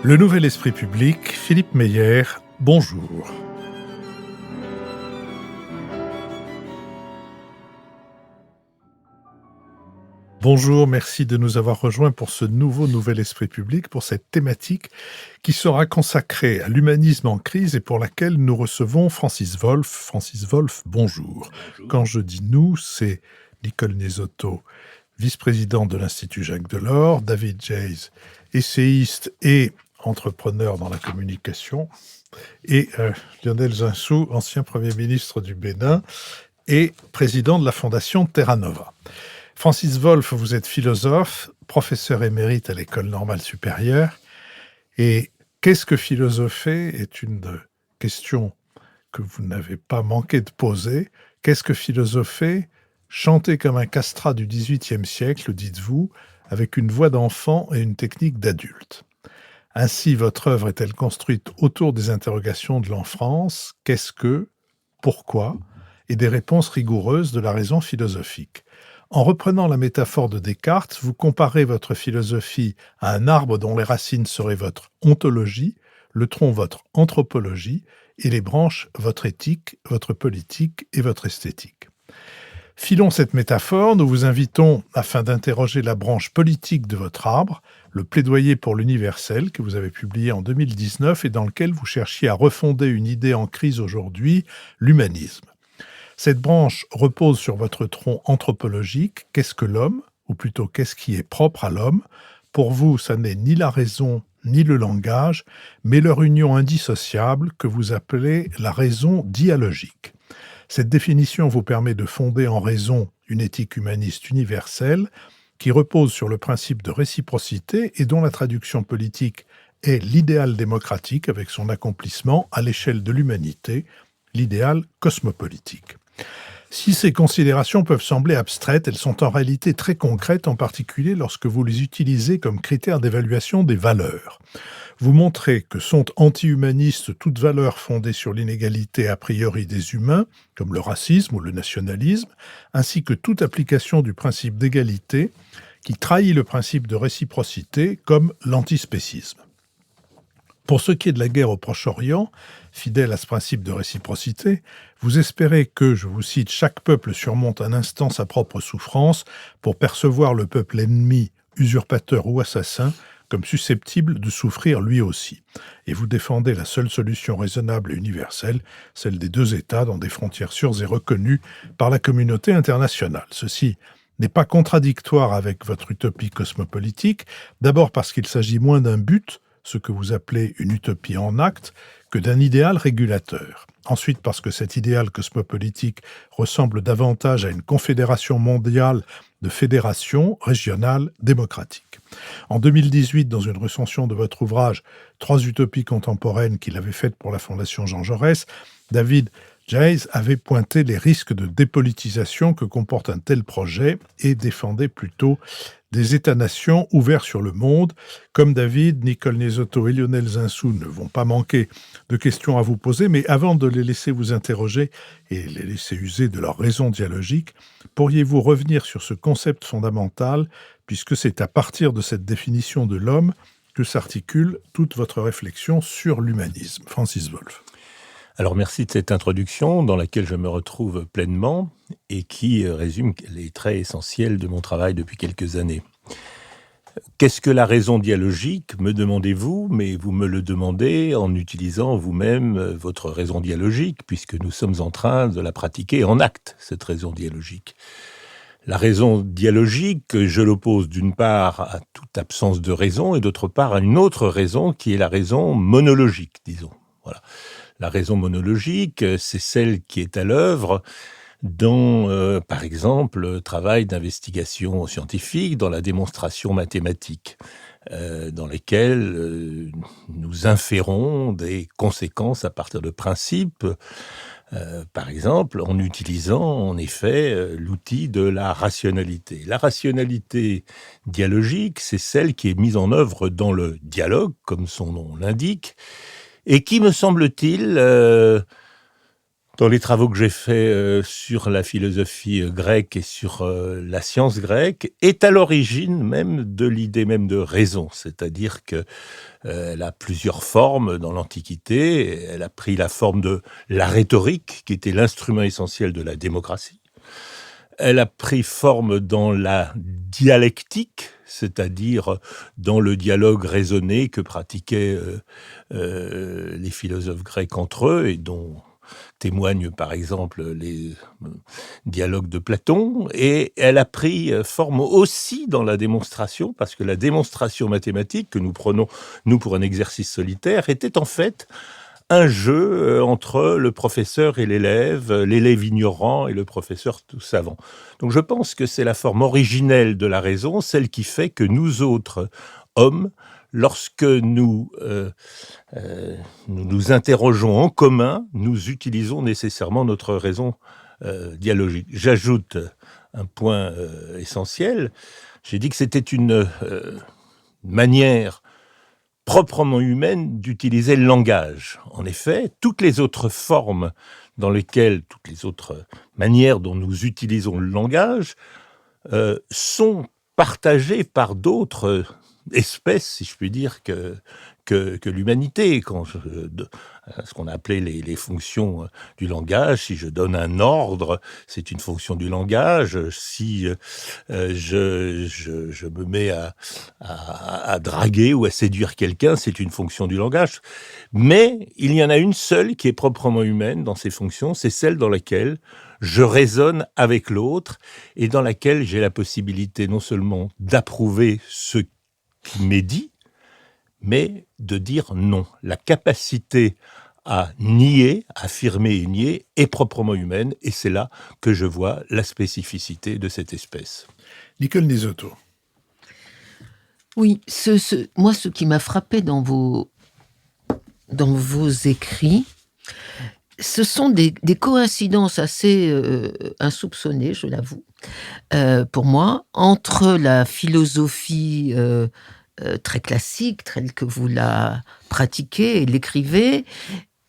Le Nouvel Esprit Public, Philippe Meyer, bonjour. Bonjour, merci de nous avoir rejoints pour ce Nouvel Esprit Public, pour cette thématique qui sera consacrée à l'humanisme en crise et pour laquelle nous recevons Francis Wolff. Francis Wolff, bonjour. Quand je dis nous, c'est Nicole Nesotto, vice-présidente de l'Institut Jacques Delors, David Jayes, essayiste et entrepreneur dans la communication, et Lionel Zinsou, ancien Premier ministre du Bénin et président de la Fondation Terra Nova. Francis Wolff, vous êtes philosophe, professeur émérite à l'École normale supérieure. Et qu'est-ce que philosopher est une question que vous n'avez pas manqué de poser. Qu'est-ce que philosopher? Chanter comme un castrat du XVIIIe siècle, dites-vous, avec une voix d'enfant et une technique d'adulte. Ainsi, votre œuvre est-elle construite autour des interrogations de l'enfance? Qu'est-ce que? Pourquoi? Et des réponses rigoureuses de la raison philosophique. En reprenant la métaphore de Descartes, vous comparez votre philosophie à un arbre dont les racines seraient votre ontologie, le tronc votre anthropologie, et les branches votre éthique, votre politique et votre esthétique. Filons cette métaphore, nous vous invitons, afin d'interroger la branche politique de votre arbre, le plaidoyer pour l'universel que vous avez publié en 2019 et dans lequel vous cherchiez à refonder une idée en crise aujourd'hui, l'humanisme. Cette branche repose sur votre tronc anthropologique. Qu'est-ce que l'homme? Ou plutôt, qu'est-ce qui est propre à l'homme? Pour vous, ça n'est ni la raison ni le langage, mais leur union indissociable que vous appelez la raison dialogique. Cette définition vous permet de fonder en raison une éthique humaniste universelle qui repose sur le principe de réciprocité et dont la traduction politique est l'idéal démocratique avec son accomplissement à l'échelle de l'humanité, l'idéal cosmopolitique. Si ces considérations peuvent sembler abstraites, elles sont en réalité très concrètes, en particulier lorsque vous les utilisez comme critères d'évaluation des valeurs. Vous montrez que sont anti-humanistes toutes valeurs fondées sur l'inégalité a priori des humains, comme le racisme ou le nationalisme, ainsi que toute application du principe d'égalité qui trahit le principe de réciprocité, comme l'antispécisme. Pour ce qui est de la guerre au Proche-Orient, fidèle à ce principe de réciprocité, vous espérez que, je vous cite, chaque peuple surmonte un instant sa propre souffrance pour percevoir le peuple ennemi, usurpateur ou assassin, comme susceptible de souffrir lui aussi. Et vous défendez la seule solution raisonnable et universelle, celle des deux États dans des frontières sûres et reconnues par la communauté internationale. Ceci n'est pas contradictoire avec votre utopie cosmopolitique, d'abord parce qu'il s'agit moins d'un but, ce que vous appelez une utopie en acte, que d'un idéal régulateur. Ensuite, parce que cet idéal cosmopolitique ressemble davantage à une confédération mondiale de fédérations régionales démocratiques. En 2018, dans une recension de votre ouvrage « 3 utopies contemporaines » qu'il avait faite pour la Fondation Jean Jaurès, David Jayes avait pointé les risques de dépolitisation que comporte un tel projet et défendait plutôt des États-nations ouverts sur le monde. Comme David, Nicole Nesotto et Lionel Zinsou ne vont pas manquer de questions à vous poser, mais avant de les laisser vous interroger et les laisser user de leur raison dialogique, pourriez-vous revenir sur ce concept fondamental, puisque c'est à partir de cette définition de l'homme que s'articule toute votre réflexion sur l'humanisme. Francis Wolff. Alors merci de cette introduction dans laquelle je me retrouve pleinement et qui résume les traits essentiels de mon travail depuis quelques années. Qu'est-ce que la raison dialogique, me demandez-vous, mais vous me le demandez en utilisant vous-même votre raison dialogique, puisque nous sommes en train de la pratiquer en acte, cette raison dialogique. La raison dialogique, je l'oppose d'une part à toute absence de raison et d'autre part à une autre raison qui est la raison monologique, disons. Voilà. La raison monologique, c'est celle qui est à l'œuvre dans, par exemple, le travail d'investigation scientifique, dans la démonstration mathématique, dans lesquelles nous inférons des conséquences à partir de principes, par exemple, en utilisant en effet l'outil de la rationalité. La rationalité dialogique, c'est celle qui est mise en œuvre dans le dialogue, comme son nom l'indique, et qui, me semble-t-il, Dans les travaux que j'ai faits sur la philosophie grecque et sur la science grecque, est à l'origine même de l'idée même de raison. C'est-à-dire que elle a plusieurs formes dans l'Antiquité. Elle a pris la forme de la rhétorique, qui était l'instrument essentiel de la démocratie. Elle a pris forme dans la dialectique, c'est-à-dire dans le dialogue raisonné que pratiquaient les philosophes grecs entre eux et dont témoignent par exemple les dialogues de Platon. Et elle a pris forme aussi dans la démonstration, parce que la démonstration mathématique que nous prenons, nous, pour un exercice solitaire, était en fait un jeu entre le professeur et l'élève ignorant et le professeur tout savant. Donc je pense que c'est la forme originelle de la raison, celle qui fait que nous autres hommes, lorsque nous nous interrogeons en commun, nous utilisons nécessairement notre raison dialogique. J'ajoute un point essentiel. J'ai dit que c'était une manière proprement humaine d'utiliser le langage. En effet, toutes les autres formes toutes les autres manières dont nous utilisons le langage sont partagées par d'autres espèces, si je puis dire, que l'humanité. Ce qu'on a appelé les fonctions du langage, si je donne un ordre, c'est une fonction du langage. Si je me mets à draguer ou à séduire quelqu'un, c'est une fonction du langage. Mais il y en a une seule qui est proprement humaine dans ces fonctions, c'est celle dans laquelle je raisonne avec l'autre et dans laquelle j'ai la possibilité non seulement d'approuver ce qui m'est dit, mais de dire non. La capacité à nier, affirmer et nier est proprement humaine, et c'est là que je vois la spécificité de cette espèce. Nicole Nisotto. Oui, moi, ce qui m'a frappé dans vos écrits, ce sont des coïncidences assez insoupçonnées, je l'avoue, pour moi, entre la philosophie très classique, telle que vous la pratiquez et l'écrivez,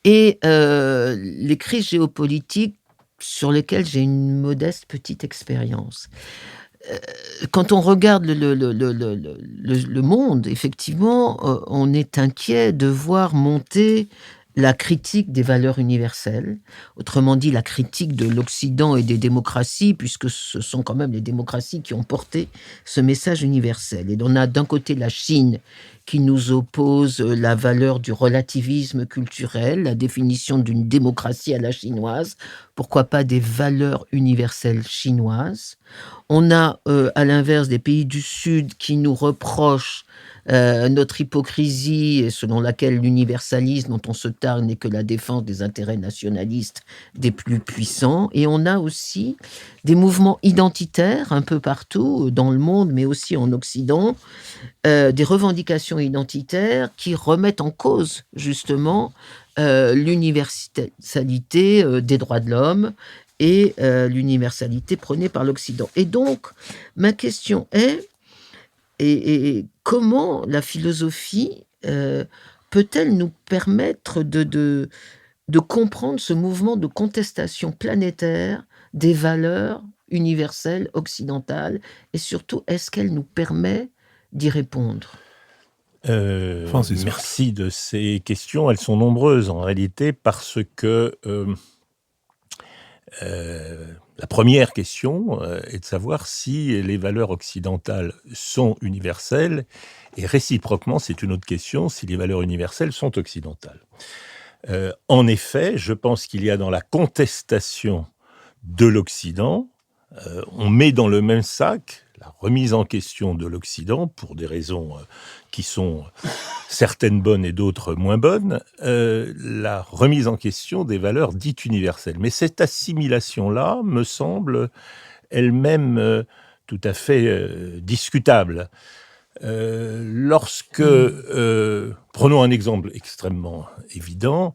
et les crises géopolitiques sur lesquelles j'ai une modeste petite expérience. Quand on regarde le monde, effectivement, on est inquiet de voir monter la critique des valeurs universelles, autrement dit la critique de l'Occident et des démocraties, puisque ce sont quand même les démocraties qui ont porté ce message universel. Et on a d'un côté la Chine qui nous oppose la valeur du relativisme culturel, la définition d'une démocratie à la chinoise, pourquoi pas des valeurs universelles chinoises. On a à l'inverse des pays du Sud qui nous reprochent notre hypocrisie selon laquelle l'universalisme dont on se targue n'est que la défense des intérêts nationalistes des plus puissants. Et on a aussi des mouvements identitaires un peu partout dans le monde, mais aussi en Occident, des revendications identitaires qui remettent en cause justement l'universalité des droits de l'homme et l'universalité prônée par l'Occident. Et donc, ma question est, et comment la philosophie peut-elle nous permettre de comprendre ce mouvement de contestation planétaire des valeurs universelles occidentales, et surtout, est-ce qu'elle nous permet d'y répondre? Merci de ces questions. Elles sont nombreuses en réalité parce que la première question est de savoir si les valeurs occidentales sont universelles, et réciproquement, c'est une autre question, si les valeurs universelles sont occidentales. En effet, je pense qu'il y a dans la contestation de l'Occident, on met dans le même sac la remise en question de l'Occident, pour des raisons qui sont certaines bonnes et d'autres moins bonnes, la remise en question des valeurs dites universelles. Mais cette assimilation-là me semble elle-même tout à fait discutable. Prenons un exemple extrêmement évident,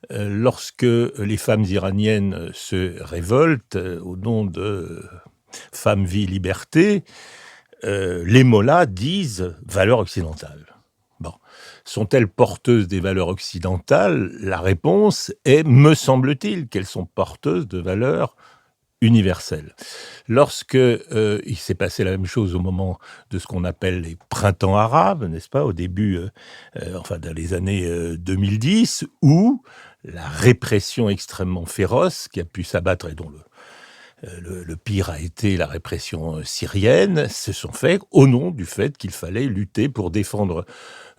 lorsque les femmes iraniennes se révoltent au nom de Femme, vie, liberté, les mollahs disent valeurs occidentales. Bon. sont-elles porteuses des valeurs occidentales? La réponse est, me semble-t-il, qu'elles sont porteuses de valeurs universelles. Lorsque il s'est passé la même chose au moment de ce qu'on appelle les printemps arabes, n'est-ce pas, au début, dans les années 2010, où la répression extrêmement féroce qui a pu s'abattre et dont le pire a été la répression syrienne, se sont faits au nom du fait qu'il fallait lutter pour défendre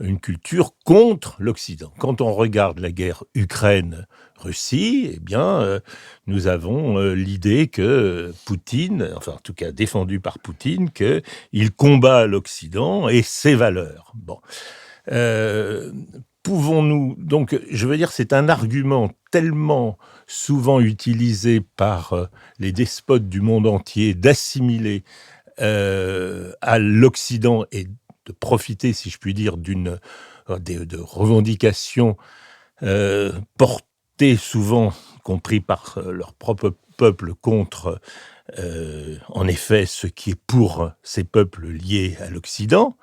une culture contre l'Occident. Quand on regarde la guerre Ukraine-Russie, eh bien, nous avons l'idée que Poutine, enfin en tout cas défendue par Poutine, qu'il combat l'Occident et ses valeurs. Bon. Pouvons-nous... Donc, je veux dire, c'est un argument tellement souvent utilisé par les despotes du monde entier d'assimiler à l'Occident et de profiter, si je puis dire, de revendications portées souvent, compris par leur propre peuple, contre, en effet, ce qui est pour ces peuples liés à l'Occident.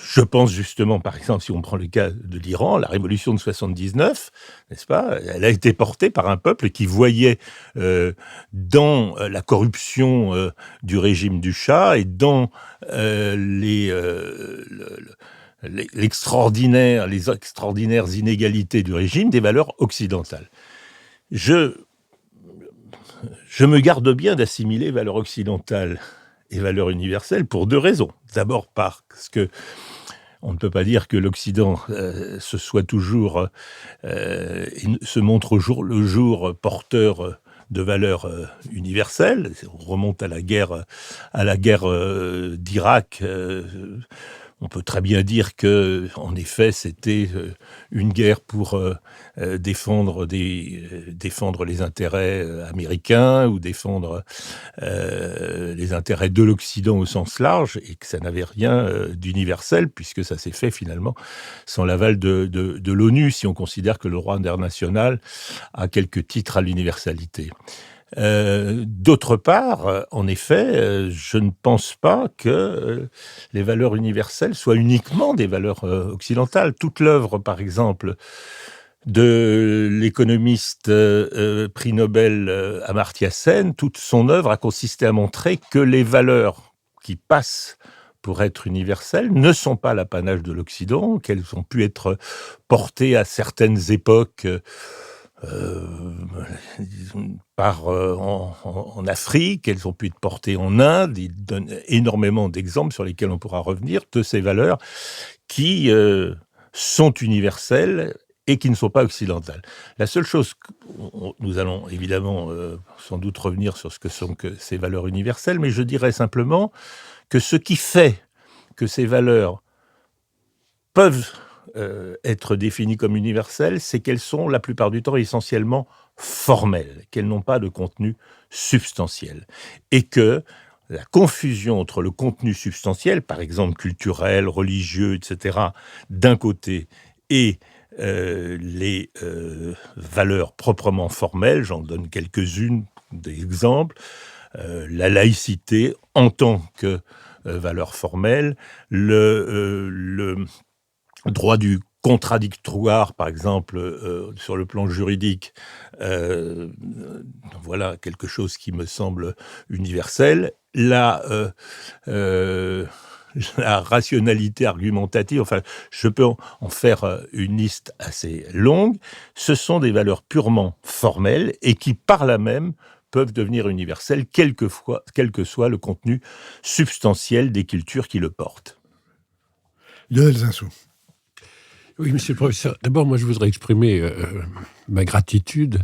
Je pense justement, par exemple, si on prend le cas de l'Iran, la révolution de 79, n'est-ce pas? Elle a été portée par un peuple qui voyait dans la corruption du régime du Shah et dans les extraordinaires inégalités du régime des valeurs occidentales. Je me garde bien d'assimiler valeurs occidentales et valeurs universelles pour deux raisons. D'abord parce que on ne peut pas dire que l'Occident se montre au jour le jour porteur de valeurs universelles. On remonte à la guerre d'Irak. On peut très bien dire que, en effet, c'était une guerre pour défendre les intérêts américains ou défendre les intérêts de l'Occident au sens large, et que ça n'avait rien d'universel, puisque ça s'est fait finalement sans l'aval de l'ONU, si on considère que le droit international a quelques titres à l'universalité. D'autre part, en effet, je ne pense pas que les valeurs universelles soient uniquement des valeurs occidentales. Toute l'œuvre, par exemple, de l'économiste prix Nobel Amartya Sen, toute son œuvre a consisté à montrer que les valeurs qui passent pour être universelles ne sont pas l'apanage de l'Occident, qu'elles ont pu être portées à certaines époques en Afrique, elles ont pu être portées en Inde. Il donne énormément d'exemples sur lesquels on pourra revenir, de ces valeurs qui sont universelles et qui ne sont pas occidentales. La seule chose, nous allons évidemment sans doute revenir sur ce que sont ces valeurs universelles, mais je dirais simplement que ce qui fait que ces valeurs peuvent être définies comme universelles, c'est qu'elles sont la plupart du temps essentiellement formelles, qu'elles n'ont pas de contenu substantiel. Et que la confusion entre le contenu substantiel, par exemple culturel, religieux, etc., d'un côté, et les valeurs proprement formelles, j'en donne quelques-unes d'exemples, la laïcité en tant que valeur formelle, le droit du contradictoire, par exemple, sur le plan juridique, voilà quelque chose qui me semble universel. La rationalité argumentative, enfin, je peux en faire une liste assez longue. Ce sont des valeurs purement formelles et qui, par là même, peuvent devenir universelles, quel que soit le contenu substantiel des cultures qui le portent. Lionel Zinsou. Oui, monsieur le professeur. D'abord, moi, je voudrais exprimer ma gratitude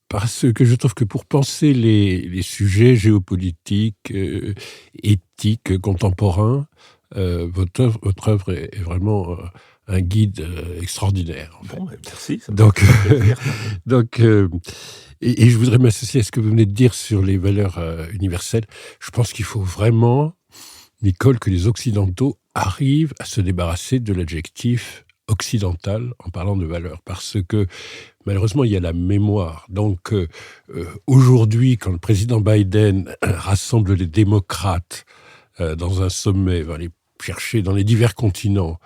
parce que je trouve que pour penser les sujets géopolitiques, éthiques, contemporains, votre œuvre est vraiment un guide extraordinaire. En fait. Bon, merci. Et je voudrais m'associer à ce que vous venez de dire sur les valeurs universelles. Je pense qu'il faut vraiment, Nicole, que les Occidentaux arrivent à se débarrasser de l'adjectif occidental en parlant de valeurs, parce que malheureusement il y a la mémoire. Donc aujourd'hui, quand le président Biden rassemble les démocrates dans un sommet, les chercher dans les divers continents,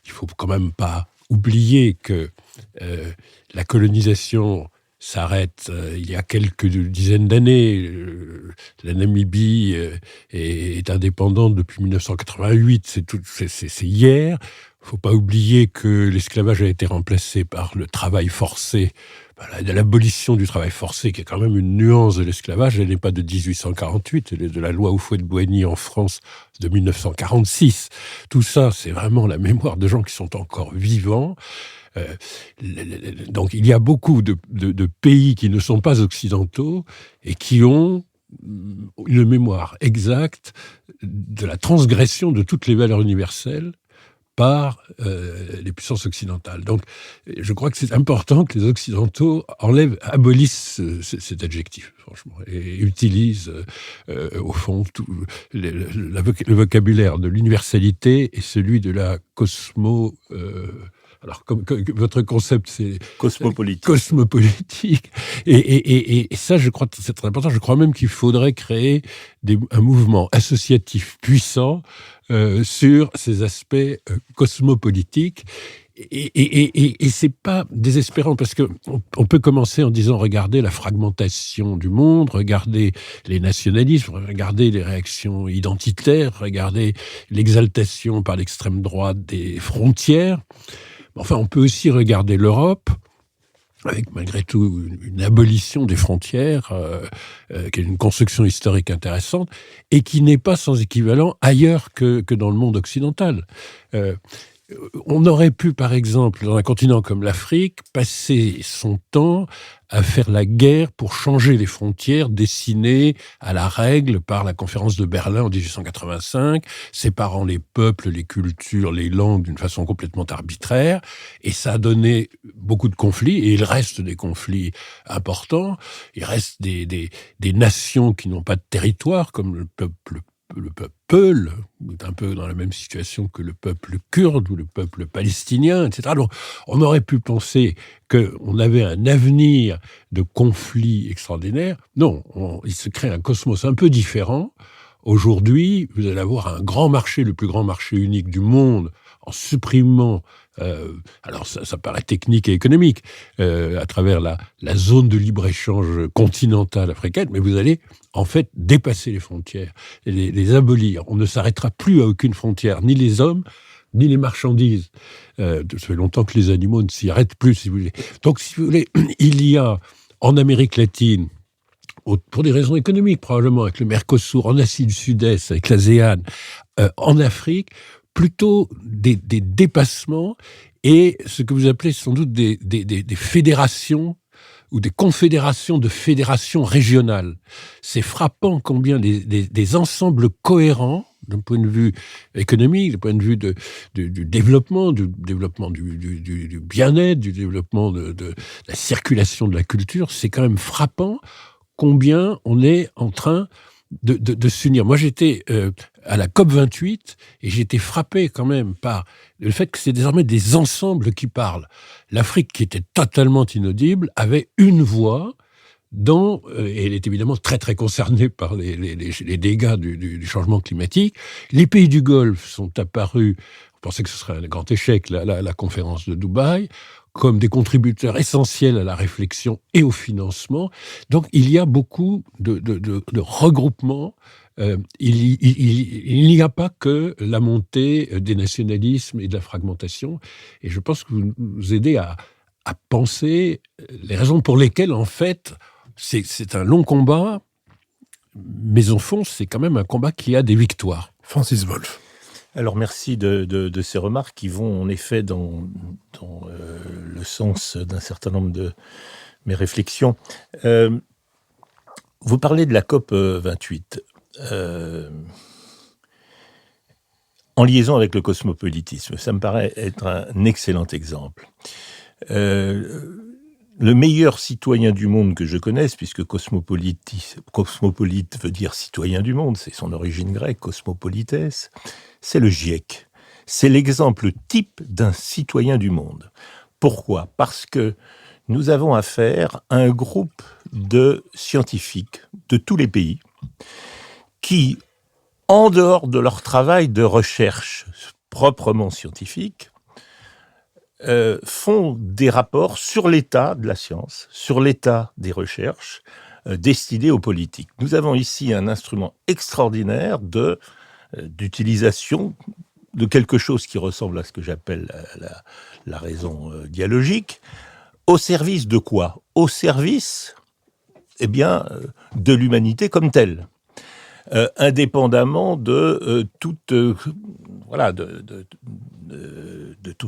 il ne faut quand même pas oublier que la colonisation s'arrête il y a quelques dizaines d'années. La Namibie est indépendante depuis 1988, c'est hier. Il ne faut pas oublier que l'esclavage a été remplacé par le travail forcé, l'abolition du travail forcé, qui est quand même une nuance de l'esclavage. Elle n'est pas de 1848, elle est de la loi Houphouët-Boigny en France de 1946. Tout ça, c'est vraiment la mémoire de gens qui sont encore vivants. Donc il y a beaucoup de pays qui ne sont pas occidentaux et qui ont une mémoire exacte de la transgression de toutes les valeurs universelles par les puissances occidentales. Donc je crois que c'est important que les Occidentaux abolissent cet adjectif, franchement, et utilisent au fond tout le vocabulaire de l'universalité et celui de la alors, comme votre concept, c'est cosmopolitique. Et ça, je crois que c'est très important. Je crois même qu'il faudrait créer un mouvement associatif puissant sur ces aspects cosmopolitiques. Et c'est pas désespérant, parce que on peut commencer en disant, regardez la fragmentation du monde, regardez les nationalismes, regardez les réactions identitaires, regardez l'exaltation par l'extrême droite des frontières. Enfin, on peut aussi regarder l'Europe, avec malgré tout une abolition des frontières, qui est une construction historique intéressante, et qui n'est pas sans équivalent ailleurs que dans le monde occidental. On aurait pu, par exemple, dans un continent comme l'Afrique, passer son temps à faire la guerre pour changer les frontières dessinées à la règle par la conférence de Berlin en 1885, séparant les peuples, les cultures, les langues d'une façon complètement arbitraire. Et ça a donné beaucoup de conflits, et il reste des conflits importants. Il reste des nations qui n'ont pas de territoire, comme le peuple Peul, est un peu dans la même situation que le peuple kurde ou le peuple palestinien, etc. Alors, on aurait pu penser qu'on avait un avenir de conflits extraordinaires. Non, il se crée un cosmos un peu différent. Aujourd'hui, vous allez avoir un grand marché, le plus grand marché unique du monde, en supprimant, alors ça paraît technique et économique, à travers la zone de libre-échange continentale africaine, mais vous allez en fait dépasser les frontières, les abolir. On ne s'arrêtera plus à aucune frontière, ni les hommes, ni les marchandises. Ça fait longtemps que les animaux ne s'y arrêtent plus, si vous voulez. Donc, si vous voulez, il y a en Amérique latine, pour des raisons économiques probablement, avec le Mercosur, en Asie du Sud-Est, avec l'ASEAN, en Afrique, plutôt des dépassements et ce que vous appelez sans doute des fédérations ou des confédérations de fédérations régionales. C'est frappant combien des ensembles cohérents d'un point de vue économique, d'un point de vue du développement, du bien-être, du développement de la circulation de la culture, c'est quand même frappant combien on est en train de s'unir. Moi, j'étais à la COP28 et j'étais frappé quand même par le fait que c'est désormais des ensembles qui parlent. L'Afrique, qui était totalement inaudible, avait une voix et elle est évidemment très très concernée par les dégâts du changement climatique. Les pays du Golfe sont apparus, on pensait que ce serait un grand échec, la conférence de Dubaï, comme des contributeurs essentiels à la réflexion et au financement. Donc il y a beaucoup de regroupements. Il n'y a pas que la montée des nationalismes et de la fragmentation. Et je pense que vous nous aidez à penser les raisons pour lesquelles, en fait, c'est un long combat, mais au fond, c'est quand même un combat qui a des victoires. Francis Wolff. Alors merci de ces remarques qui vont en effet dans le sens d'un certain nombre de mes réflexions. Vous parlez de la COP 28 en liaison avec le cosmopolitisme. Ça me paraît être un excellent exemple. Le meilleur citoyen du monde que je connaisse, puisque cosmopolite veut dire citoyen du monde, c'est son origine grecque, cosmopolites, c'est le GIEC. C'est l'exemple type d'un citoyen du monde. Pourquoi ? Parce que nous avons affaire à un groupe de scientifiques de tous les pays qui, en dehors de leur travail de recherche proprement scientifique, font des rapports sur l'état de la science, sur l'état des recherches destinées aux politiques. Nous avons ici un instrument extraordinaire d'utilisation de quelque chose qui ressemble à ce que j'appelle la raison dialogique, au service de quoi? Au service, de l'humanité comme telle. Indépendamment de toute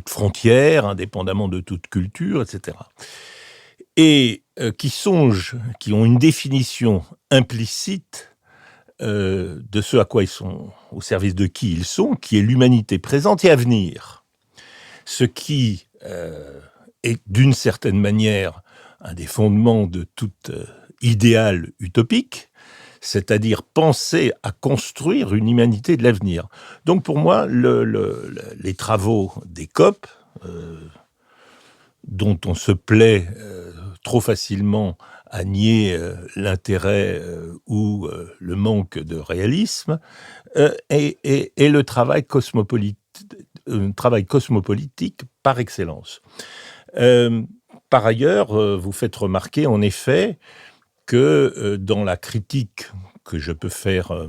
frontière, indépendamment de toute culture, etc. Et qui ont une définition implicite de ce à quoi ils sont, au service de qui ils sont, qui est l'humanité présente et à venir. Ce qui est d'une certaine manière un des fondements de tout idéal utopique, c'est-à-dire penser à construire une humanité de l'avenir. Donc pour moi, les travaux des COP, dont on se plaît trop facilement à nier l'intérêt ou le manque de réalisme, est le travail cosmopolitique par excellence. Par ailleurs, vous faites remarquer en effet que dans la critique que je peux faire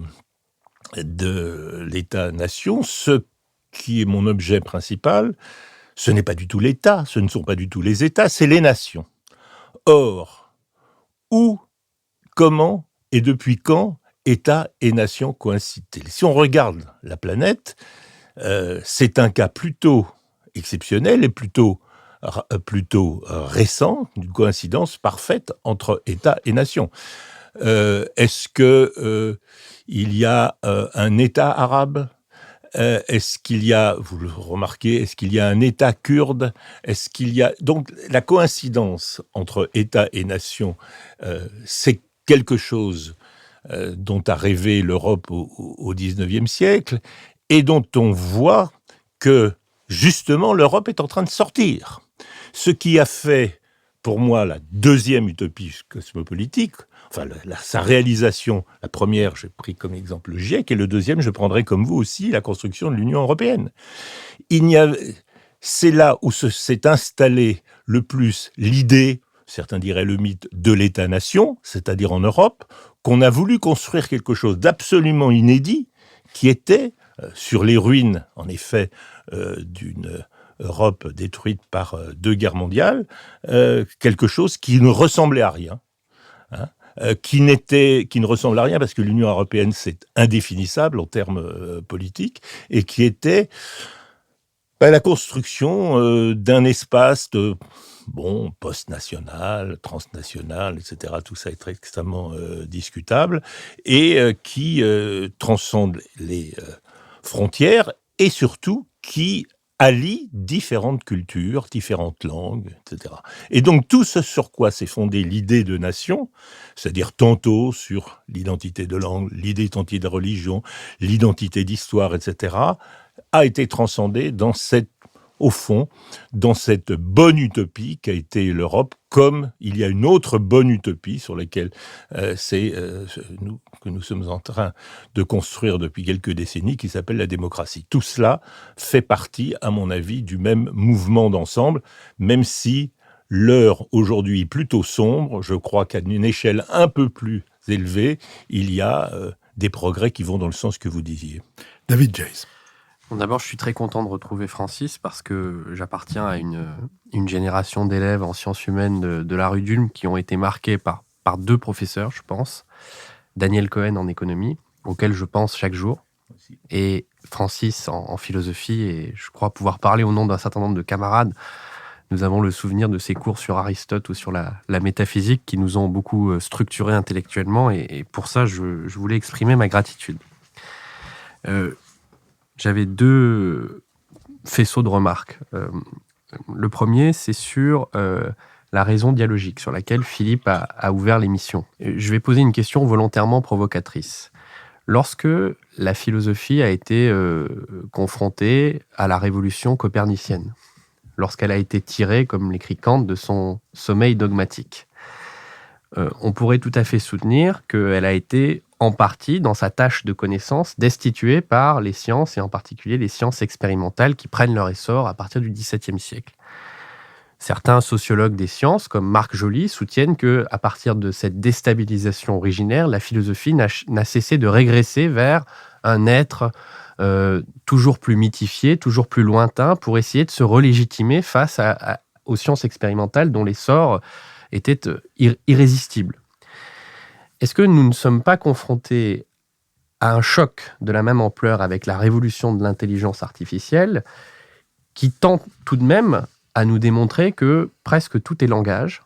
de l'État-nation, ce qui est mon objet principal, ce n'est pas du tout l'État, ce ne sont pas du tout les États, c'est les nations. Or, où, comment et depuis quand État et nation coïncident-ils? Si on regarde la planète, c'est un cas plutôt exceptionnel et plutôt récent, d'une coïncidence parfaite entre État et nation. Est-ce que il y a un État arabe? Est-ce qu'il y a, vous le remarquez, est-ce qu'il y a un État kurde? Est-ce qu'il y a... Donc, la coïncidence entre État et nation, c'est quelque chose dont a rêvé l'Europe au XIXe siècle et dont on voit que, justement, l'Europe est en train de sortir. Ce qui a fait, pour moi, la deuxième utopie cosmopolitique, enfin, sa réalisation, la première, j'ai pris comme exemple le GIEC, et le deuxième, je prendrai comme vous aussi la construction de l'Union européenne. C'est là où s'est installé le plus l'idée, certains diraient le mythe, de l'État-nation, c'est-à-dire en Europe, qu'on a voulu construire quelque chose d'absolument inédit, qui était, sur les ruines, en effet, d'une Europe détruite par 2 guerres mondiales, quelque chose qui ne ressemblait à rien, qui ne ressemble à rien parce que l'Union européenne c'est indéfinissable en termes politiques, et qui était la construction d'un espace post-national, transnational, etc. Tout ça est très extrêmement discutable, et qui transcende les frontières, et surtout qui allie différentes cultures, différentes langues, etc. Et donc tout ce sur quoi s'est fondée l'idée de nation, c'est-à-dire tantôt sur l'identité de langue, l'identité de religion, l'identité d'histoire, etc., a été transcendé au fond, dans cette bonne utopie qu'a été l'Europe, comme il y a une autre bonne utopie sur laquelle nous sommes en train de construire depuis quelques décennies, qui s'appelle la démocratie. Tout cela fait partie, à mon avis, du même mouvement d'ensemble, même si l'heure aujourd'hui est plutôt sombre. Je crois qu'à une échelle un peu plus élevée, il y a des progrès qui vont dans le sens que vous disiez. David Jays. Bon, d'abord, je suis très content de retrouver Francis parce que j'appartiens à une génération d'élèves en sciences humaines de la rue d'Ulm qui ont été marqués par 2 professeurs, je pense. Daniel Cohen en économie, auquel je pense chaque jour, et Francis en philosophie, et je crois pouvoir parler au nom d'un certain nombre de camarades. Nous avons le souvenir de ces cours sur Aristote ou sur la métaphysique qui nous ont beaucoup structurés intellectuellement, et pour ça, je voulais exprimer ma gratitude. J'avais 2 faisceaux de remarques. Le premier, c'est sur la raison dialogique, sur laquelle Philippe a ouvert l'émission. Je vais poser une question volontairement provocatrice. Lorsque la philosophie a été confrontée à la révolution copernicienne, lorsqu'elle a été tirée, comme l'écrit Kant, de son sommeil dogmatique, on pourrait tout à fait soutenir qu'elle a été en partie dans sa tâche de connaissance destituée par les sciences, et en particulier les sciences expérimentales qui prennent leur essor à partir du XVIIe siècle. Certains sociologues des sciences, comme Marc Joly, soutiennent qu'à partir de cette déstabilisation originaire, la philosophie n'a cessé de régresser vers un être toujours plus mythifié, toujours plus lointain, pour essayer de se relégitimer face aux sciences expérimentales dont l'essor était irrésistible. Est-ce que nous ne sommes pas confrontés à un choc de la même ampleur avec la révolution de l'intelligence artificielle qui tend tout de même à nous démontrer que presque tout est langage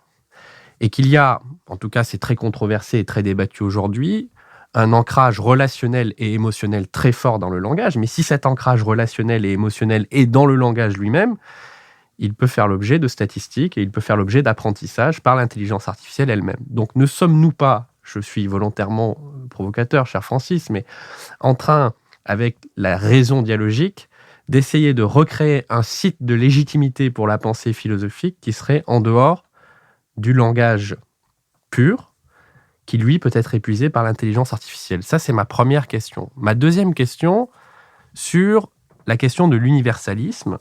et qu'il y a, en tout cas c'est très controversé et très débattu aujourd'hui, un ancrage relationnel et émotionnel très fort dans le langage, mais si cet ancrage relationnel et émotionnel est dans le langage lui-même, il peut faire l'objet de statistiques et il peut faire l'objet d'apprentissage par l'intelligence artificielle elle-même. Donc ne sommes-nous pas, je suis volontairement provocateur, cher Francis, mais en train, avec la raison dialogique, d'essayer de recréer un site de légitimité pour la pensée philosophique qui serait en dehors du langage pur, qui lui peut être épuisé par l'intelligence artificielle. Ça, c'est ma première question. Ma deuxième question, sur la question de l'universalisme.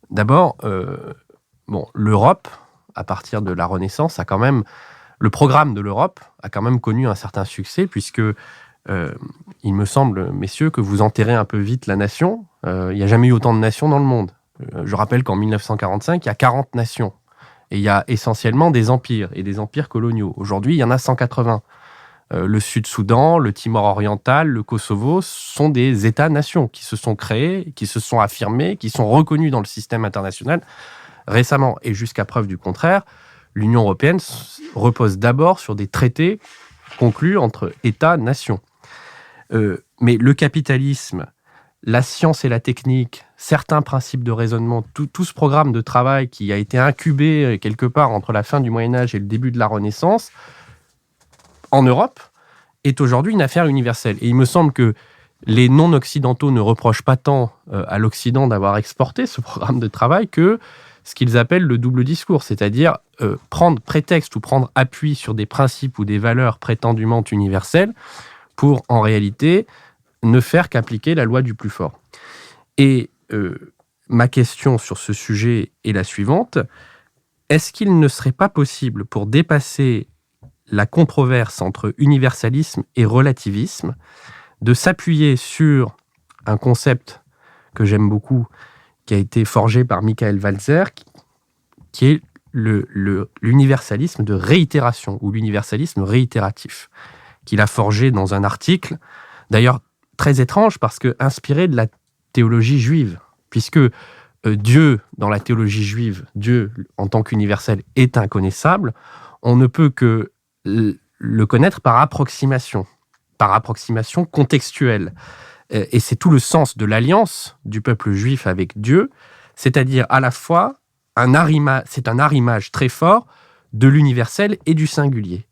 D'abord, l'Europe, à partir de la Renaissance, le programme de l'Europe a quand même connu un certain succès, puisque il me semble, messieurs, que vous enterrez un peu vite la nation. Il n'y a jamais eu autant de nations dans le monde. Je rappelle qu'en 1945, il y a 40 nations. Et il y a essentiellement des empires, et des empires coloniaux. Aujourd'hui, il y en a 180. Le Sud-Soudan, le Timor oriental, le Kosovo sont des États-nations qui se sont créés, qui se sont affirmés, qui sont reconnus dans le système international récemment. Et jusqu'à preuve du contraire, l'Union européenne repose d'abord sur des traités conclus entre États-nations. Mais le capitalisme, la science et la technique, certains principes de raisonnement, tout ce programme de travail qui a été incubé quelque part entre la fin du Moyen-Âge et le début de la Renaissance, en Europe, est aujourd'hui une affaire universelle. Et il me semble que les non-occidentaux ne reprochent pas tant à l'Occident d'avoir exporté ce programme de travail que ce qu'ils appellent le double discours, c'est-à-dire prendre prétexte ou prendre appui sur des principes ou des valeurs prétendument universelles pour, en réalité, ne faire qu'appliquer la loi du plus fort. Et ma question sur ce sujet est la suivante. Est-ce qu'il ne serait pas possible, pour dépasser la controverse entre universalisme et relativisme, de s'appuyer sur un concept que j'aime beaucoup, qui a été forgé par Michael Walzer, qui est l'universalisme de réitération, ou l'universalisme réitératif, qu'il a forgé dans un article, d'ailleurs très étrange, parce que inspiré de la théologie juive, puisque Dieu, dans la théologie juive, Dieu, en tant qu'universel, est inconnaissable, on ne peut que le connaître par approximation contextuelle. Et c'est tout le sens de l'alliance du peuple juif avec Dieu, c'est-à-dire à la fois c'est un arrimage très fort de l'universel et du singulier.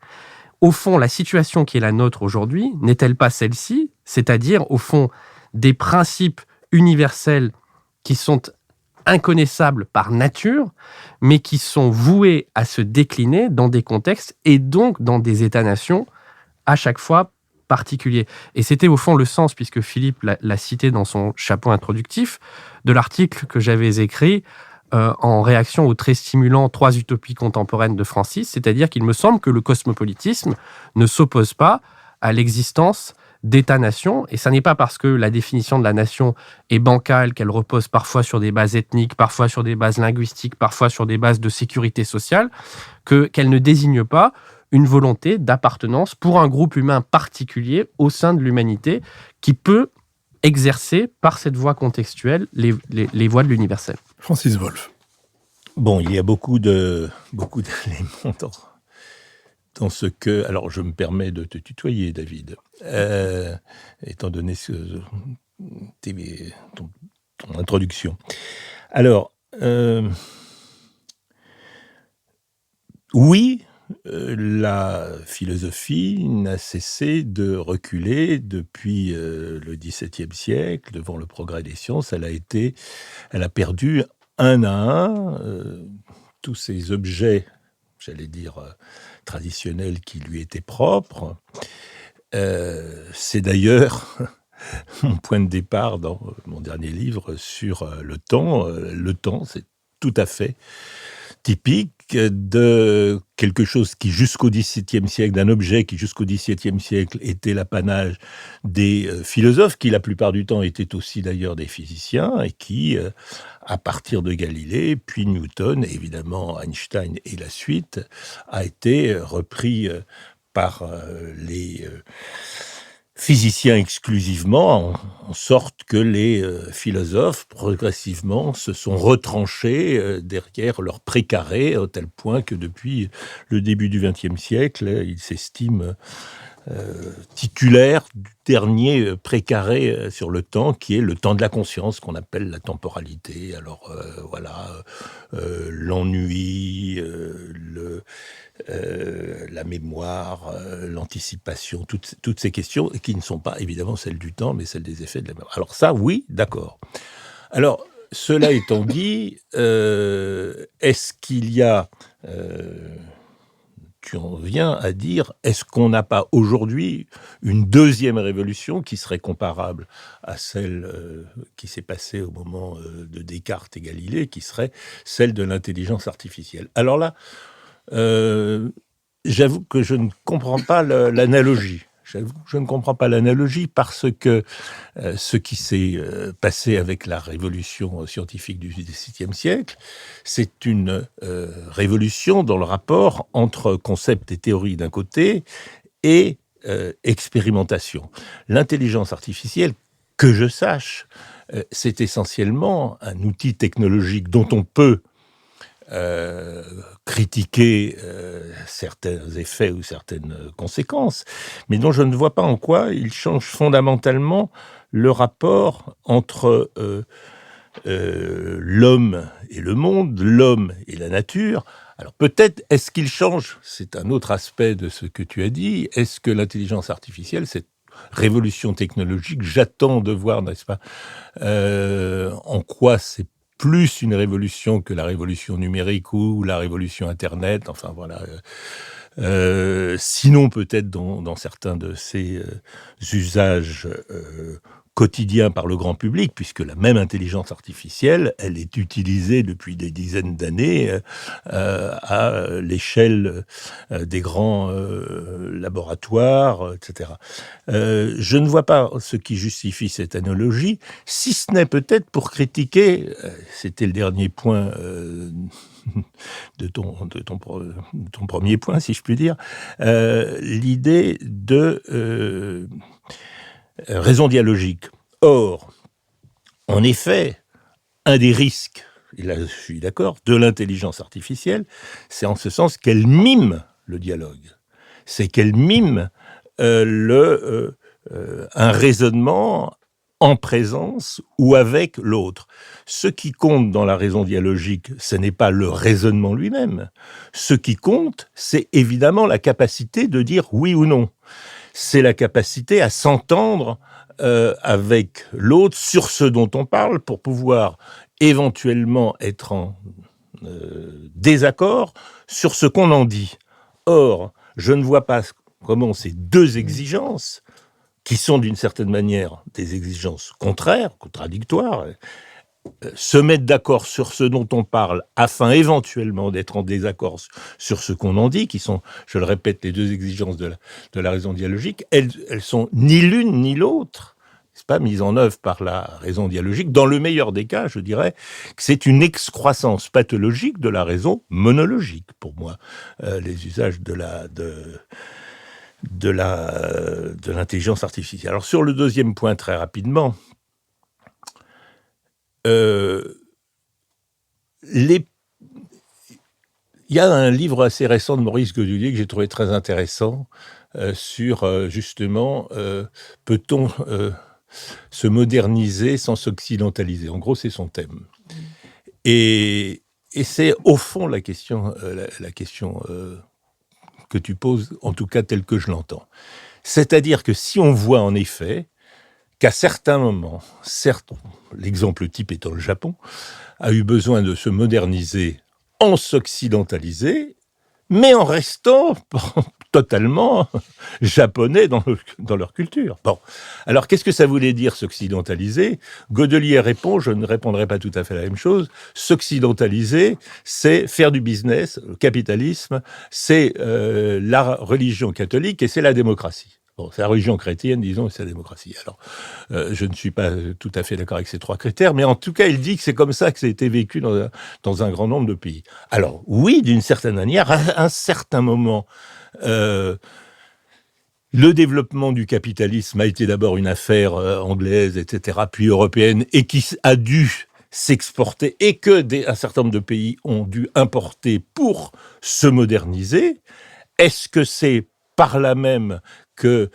Au fond, la situation qui est la nôtre aujourd'hui, n'est-elle pas celle-ci, c'est-à-dire, au fond, des principes universels qui sont inconnaissables par nature, mais qui sont voués à se décliner dans des contextes et donc dans des États-nations à chaque fois particuliers. Et c'était au fond le sens, puisque Philippe l'a cité dans son chapeau introductif, de l'article que j'avais écrit en réaction au très stimulant 3 utopies contemporaines de Francis, c'est-à-dire qu'il me semble que le cosmopolitisme ne s'oppose pas à l'existence d'États-nations, et ça n'est pas parce que la définition de la nation est bancale, qu'elle repose parfois sur des bases ethniques, parfois sur des bases linguistiques, parfois sur des bases de sécurité sociale, qu'elle ne désigne pas une volonté d'appartenance pour un groupe humain particulier au sein de l'humanité qui peut exercer par cette voie contextuelle les voies de l'universel. Francis Wolff. Bon, il y a beaucoup d'éléments dans ce que... Alors, je me permets de te tutoyer, David, étant donné ton introduction. Alors, oui, la philosophie n'a cessé de reculer depuis le XVIIe siècle, devant le progrès des sciences. Elle a perdu un à un tous ces objets, j'allais dire, traditionnels qui lui étaient propres. C'est d'ailleurs mon point de départ dans mon dernier livre sur le temps. Le temps, c'est tout à fait typique de quelque chose qui jusqu'au XVIIe siècle, d'un objet qui jusqu'au XVIIe siècle était l'apanage des philosophes, qui la plupart du temps étaient aussi d'ailleurs des physiciens, et qui, à partir de Galilée, puis Newton, et évidemment Einstein et la suite, a été repris par les physiciens exclusivement, en sorte que les philosophes, progressivement, se sont retranchés derrière leur précaré, au tel point que depuis le début du XXe siècle, ils s'estiment titulaires du dernier précaré sur le temps, qui est le temps de la conscience, qu'on appelle la temporalité. Alors l'ennui, la mémoire, l'anticipation, toutes ces questions qui ne sont pas évidemment celles du temps, mais celles des effets de la mémoire. Alors ça, oui, d'accord. Alors, cela étant dit, est-ce qu'il y a... tu en viens à dire, est-ce qu'on n'a pas aujourd'hui une deuxième révolution qui serait comparable à celle qui s'est passée au moment de Descartes et Galilée, qui serait celle de l'intelligence artificielle? Alors là, j'avoue que je ne comprends pas l'analogie. Je ne comprends pas l'analogie parce que ce qui s'est passé avec la révolution scientifique du XVIIe siècle, c'est une révolution dans le rapport entre concept et théorie d'un côté et expérimentation. L'intelligence artificielle, que je sache, c'est essentiellement un outil technologique dont on peut critiquer certains effets ou certaines conséquences, mais dont je ne vois pas en quoi il change fondamentalement le rapport entre l'homme et le monde, l'homme et la nature. Alors peut-être, est-ce qu'il change? C'est un autre aspect de ce que tu as dit. Est-ce que l'intelligence artificielle, cette révolution technologique, j'attends de voir, n'est-ce pas, en quoi c'est plus une révolution que la révolution numérique ou la révolution Internet, enfin voilà. Sinon, peut-être dans certains de ces usages quotidiens par le grand public, puisque la même intelligence artificielle, elle est utilisée depuis des dizaines d'années à l'échelle des grands laboratoires, etc. Je ne vois pas ce qui justifie cette analogie, si ce n'est peut-être pour critiquer, c'était le dernier point de ton premier point, si je puis dire, l'idée de raison dialogique. Or, en effet, un des risques, et là je suis d'accord, de l'intelligence artificielle, c'est en ce sens qu'elle mime le dialogue. C'est qu'elle mime un raisonnement en présence ou avec l'autre. Ce qui compte dans la raison dialogique, ce n'est pas le raisonnement lui-même. Ce qui compte, c'est évidemment la capacité de dire oui ou non. C'est la capacité à s'entendre avec l'autre sur ce dont on parle pour pouvoir éventuellement être en désaccord sur ce qu'on en dit. Or, je ne vois pas comment ces deux exigences, qui sont d'une certaine manière des exigences contraires, contradictoires, se mettre d'accord sur ce dont on parle afin éventuellement d'être en désaccord sur ce qu'on en dit, qui sont, je le répète, les deux exigences de la raison dialogique, elles sont ni l'une ni l'autre, n'est-ce pas, mises en œuvre par la raison dialogique. Dans le meilleur des cas, je dirais que c'est une excroissance pathologique de la raison monologique, pour moi, les usages de l'intelligence artificielle. Alors sur le deuxième point, très rapidement, il y a un livre assez récent de Maurice Godulier que j'ai trouvé très intéressant sur justement peut-on se moderniser sans s'occidentaliser. En gros, c'est son thème. Et c'est au fond la question que tu poses, en tout cas telle que je l'entends. C'est-à-dire que si on voit en effet qu'à certains moments, certes, l'exemple type étant le Japon, a eu besoin de se moderniser en s'occidentaliser, mais en restant totalement japonais dans leur culture. Bon, alors qu'est-ce que ça voulait dire s'occidentaliser? Godelier répond, je ne répondrai pas tout à fait la même chose, s'occidentaliser, c'est faire du business, le capitalisme, c'est la religion catholique et c'est la démocratie. Bon, c'est la religion chrétienne, disons, et c'est la démocratie. Alors, je ne suis pas tout à fait d'accord avec ces 3 critères, mais en tout cas, il dit que c'est comme ça que ça a été vécu dans un grand nombre de pays. Alors, oui, d'une certaine manière, à un certain moment, le développement du capitalisme a été d'abord une affaire anglaise, etc., puis européenne, et qui a dû s'exporter, et que un certain nombre de pays ont dû importer pour se moderniser. Est-ce que c'est par là même que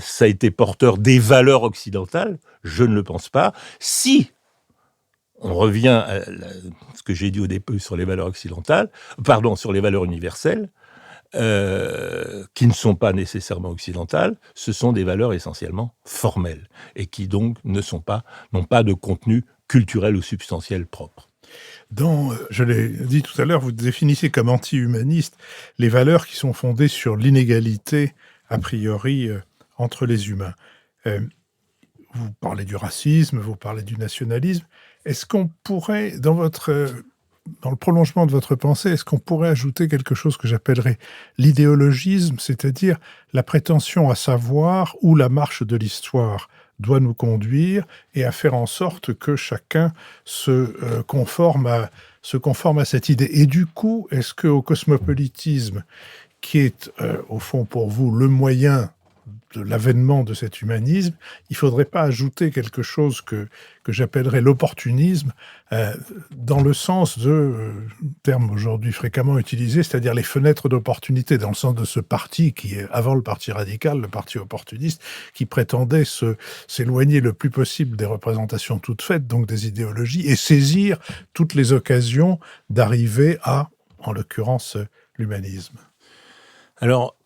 ça a été porteur des valeurs occidentales? Je ne le pense pas. Si on revient à ce que j'ai dit au début sur les valeurs occidentales, sur les valeurs universelles, qui ne sont pas nécessairement occidentales, ce sont des valeurs essentiellement formelles et qui donc n'ont pas de contenu culturel ou substantiel propre. Je l'ai dit tout à l'heure, vous définissez comme anti-humaniste les valeurs qui sont fondées sur l'inégalité, a priori, entre les humains. Vous parlez du racisme, vous parlez du nationalisme. Est-ce qu'on pourrait, dans le prolongement de votre pensée, est-ce qu'on pourrait ajouter quelque chose que j'appellerais l'idéologisme, c'est-à-dire la prétention à savoir où la marche de l'histoire doit nous conduire et à faire en sorte que chacun se conforme à cette idée. Et du coup, est-ce qu'au cosmopolitisme, qui est au fond pour vous le moyen de l'avènement de cet humanisme, il ne faudrait pas ajouter quelque chose que j'appellerais l'opportunisme, dans le sens terme aujourd'hui fréquemment utilisé, c'est-à-dire les fenêtres d'opportunité, dans le sens de ce parti qui est, avant le parti radical, le parti opportuniste, qui prétendait s'éloigner le plus possible des représentations toutes faites, donc des idéologies, et saisir toutes les occasions d'arriver à, en l'occurrence, l'humanisme. Alors,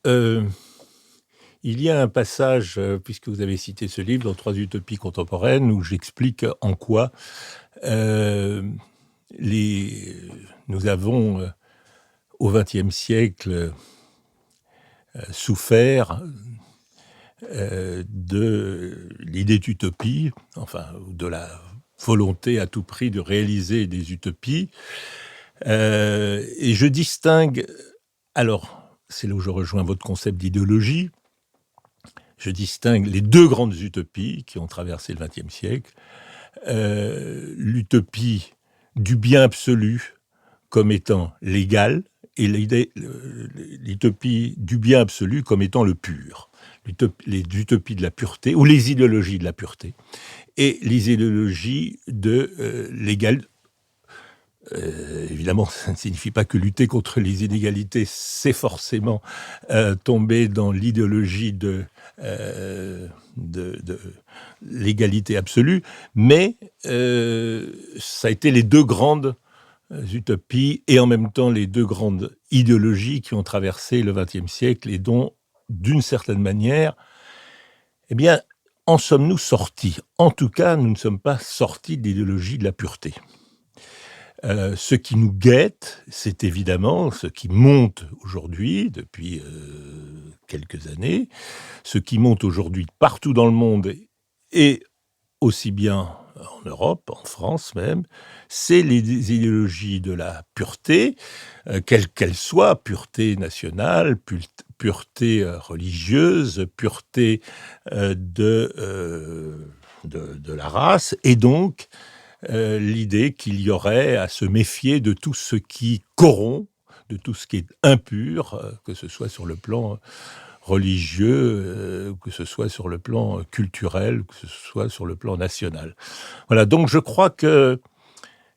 il y a un passage, puisque vous avez cité ce livre, dans 3 utopies contemporaines, où j'explique en quoi nous avons, au XXe siècle, souffert de l'idée d'utopie, enfin, de la volonté à tout prix de réaliser des utopies. Et je distingue, alors, c'est là où je rejoins votre concept d'idéologie, je distingue les 2 grandes utopies qui ont traversé le XXe siècle. L'utopie du bien absolu comme étant l'égal et l'utopie du bien absolu comme étant le pur. Les utopies de la pureté, ou les idéologies de la pureté, et les idéologies de l'égal. Évidemment, ça ne signifie pas que lutter contre les inégalités, c'est forcément tomber dans l'idéologie de l'égalité absolue, mais ça a été les 2 grandes utopies et en même temps les 2 grandes idéologies qui ont traversé le XXe siècle et dont, d'une certaine manière, eh bien, en sommes-nous sortis? En tout cas, nous ne sommes pas sortis de l'idéologie de la pureté. Ce qui nous guette, c'est évidemment ce qui monte aujourd'hui, depuis quelques années, ce qui monte aujourd'hui partout dans le monde, et aussi bien en Europe, en France même, c'est les idéologies de la pureté, quelle qu'elle soit, pureté nationale, pureté religieuse, pureté de la race, et donc l'idée qu'il y aurait à se méfier de tout ce qui corrompt, de tout ce qui est impur, que ce soit sur le plan religieux, que ce soit sur le plan culturel, que ce soit sur le plan national. Voilà, donc je crois que,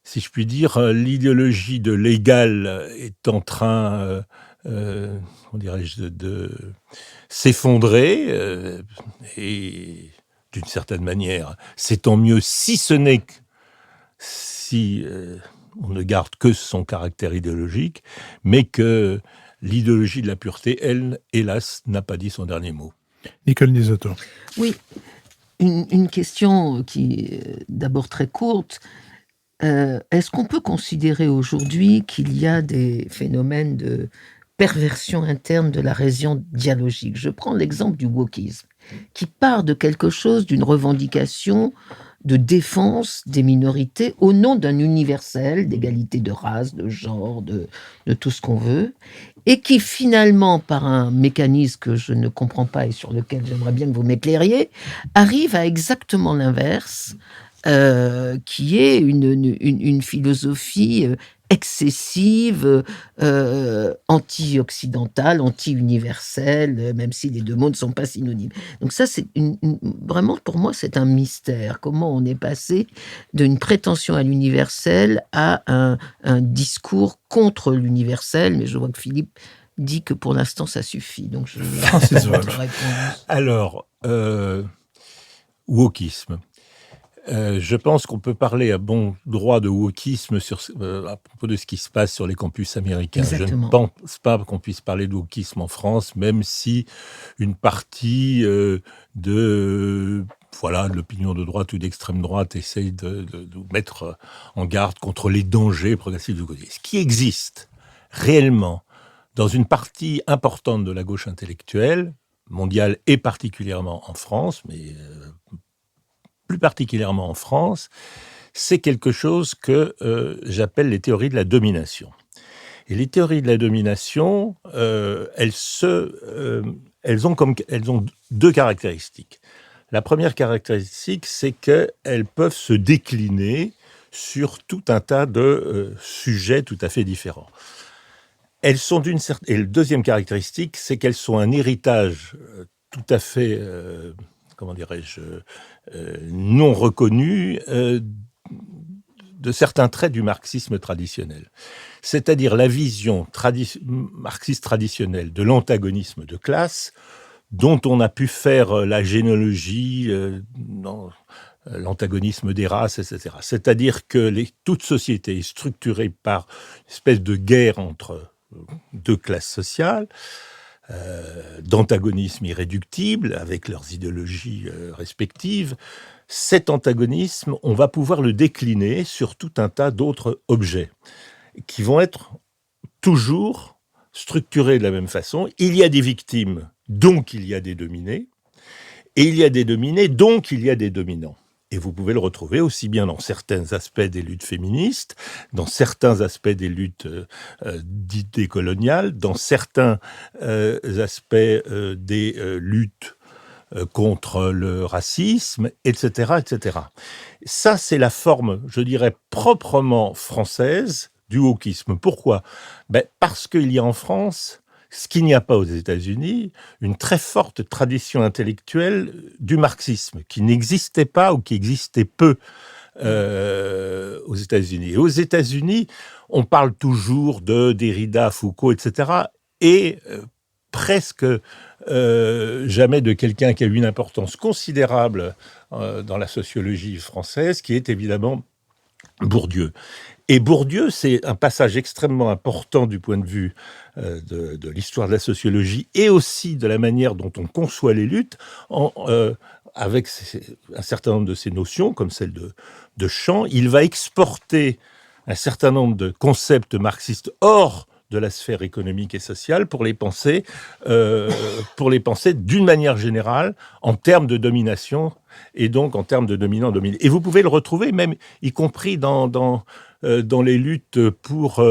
si je puis dire, l'idéologie de l'égal est en train, de s'effondrer, et d'une certaine manière, c'est tant mieux, si ce n'est que si on ne garde que son caractère idéologique, mais que l'idéologie de la pureté, elle, hélas, n'a pas dit son dernier mot. Nicole Nisotto. Oui, une question qui est d'abord très courte. Est-ce qu'on peut considérer aujourd'hui qu'il y a des phénomènes de perversion interne de la raison dialogique. Je prends l'exemple du wokisme, qui part de quelque chose, d'une revendication de défense des minorités au nom d'un universel, d'égalité de race, de genre, de tout ce qu'on veut, et qui finalement, par un mécanisme que je ne comprends pas et sur lequel j'aimerais bien que vous m'éclairiez, arrive à exactement l'inverse, qui est une philosophie excessive, anti-occidentale, anti-universelle, même si les deux mots ne sont pas synonymes. Donc ça, c'est vraiment, pour moi, c'est un mystère. Comment on est passé d'une prétention à l'universel à un discours contre l'universel, mais je vois que Philippe dit que pour l'instant, ça suffit. Donc je Francis Wolff. Alors, wokisme. Je pense qu'on peut parler à bon droit de wokisme à propos de ce qui se passe sur les campus américains. Exactement. Je ne pense pas qu'on puisse parler de wokisme en France, même si une partie de l'opinion de droite ou d'extrême droite essaye de mettre en garde contre les dangers progressifs du wokisme. Ce qui existe réellement dans une partie importante de la gauche intellectuelle, mondiale et particulièrement en France, mais plus particulièrement en France, c'est quelque chose que j'appelle les théories de la domination. Et les théories de la domination, elles ont deux caractéristiques. La première caractéristique, c'est qu'elles peuvent se décliner sur tout un tas de sujets tout à fait différents. Elles sont et la deuxième caractéristique, c'est qu'elles sont un héritage tout à fait non reconnu de certains traits du marxisme traditionnel. C'est-à-dire la vision marxiste traditionnelle de l'antagonisme de classe, dont on a pu faire la généalogie dans l'antagonisme des races, etc. C'est-à-dire que toute société est structurée par une espèce de guerre entre deux classes sociales, d'antagonisme irréductible avec leurs idéologies respectives. Cet antagonisme, on va pouvoir le décliner sur tout un tas d'autres objets qui vont être toujours structurés de la même façon. Il y a des victimes, donc il y a des dominés, et il y a des dominés, donc il y a des dominants. Et vous pouvez le retrouver aussi bien dans certains aspects des luttes féministes, dans certains aspects des luttes dites décoloniales, dans certains aspects des luttes contre le racisme, etc., etc. Ça, c'est la forme, je dirais, proprement française du wokisme. Pourquoi ? Parce qu'il y a en France, ce qu'il n'y a pas aux États-Unis, une très forte tradition intellectuelle du marxisme, qui n'existait pas ou qui existait peu aux États-Unis. Et aux États-Unis, on parle toujours de Derrida, Foucault, etc., et presque jamais de quelqu'un qui a eu une importance considérable dans la sociologie française, qui est évidemment Bourdieu. Et Bourdieu, c'est un passage extrêmement important du point de vue de l'histoire de la sociologie et aussi de la manière dont on conçoit les luttes avec un certain nombre de ces notions, comme celle de Champ. Il va exporter un certain nombre de concepts marxistes hors de la sphère économique et sociale pour les penser d'une manière générale en termes de domination et donc en termes de dominant-dominé. Et vous pouvez le retrouver même, y compris dans les luttes pour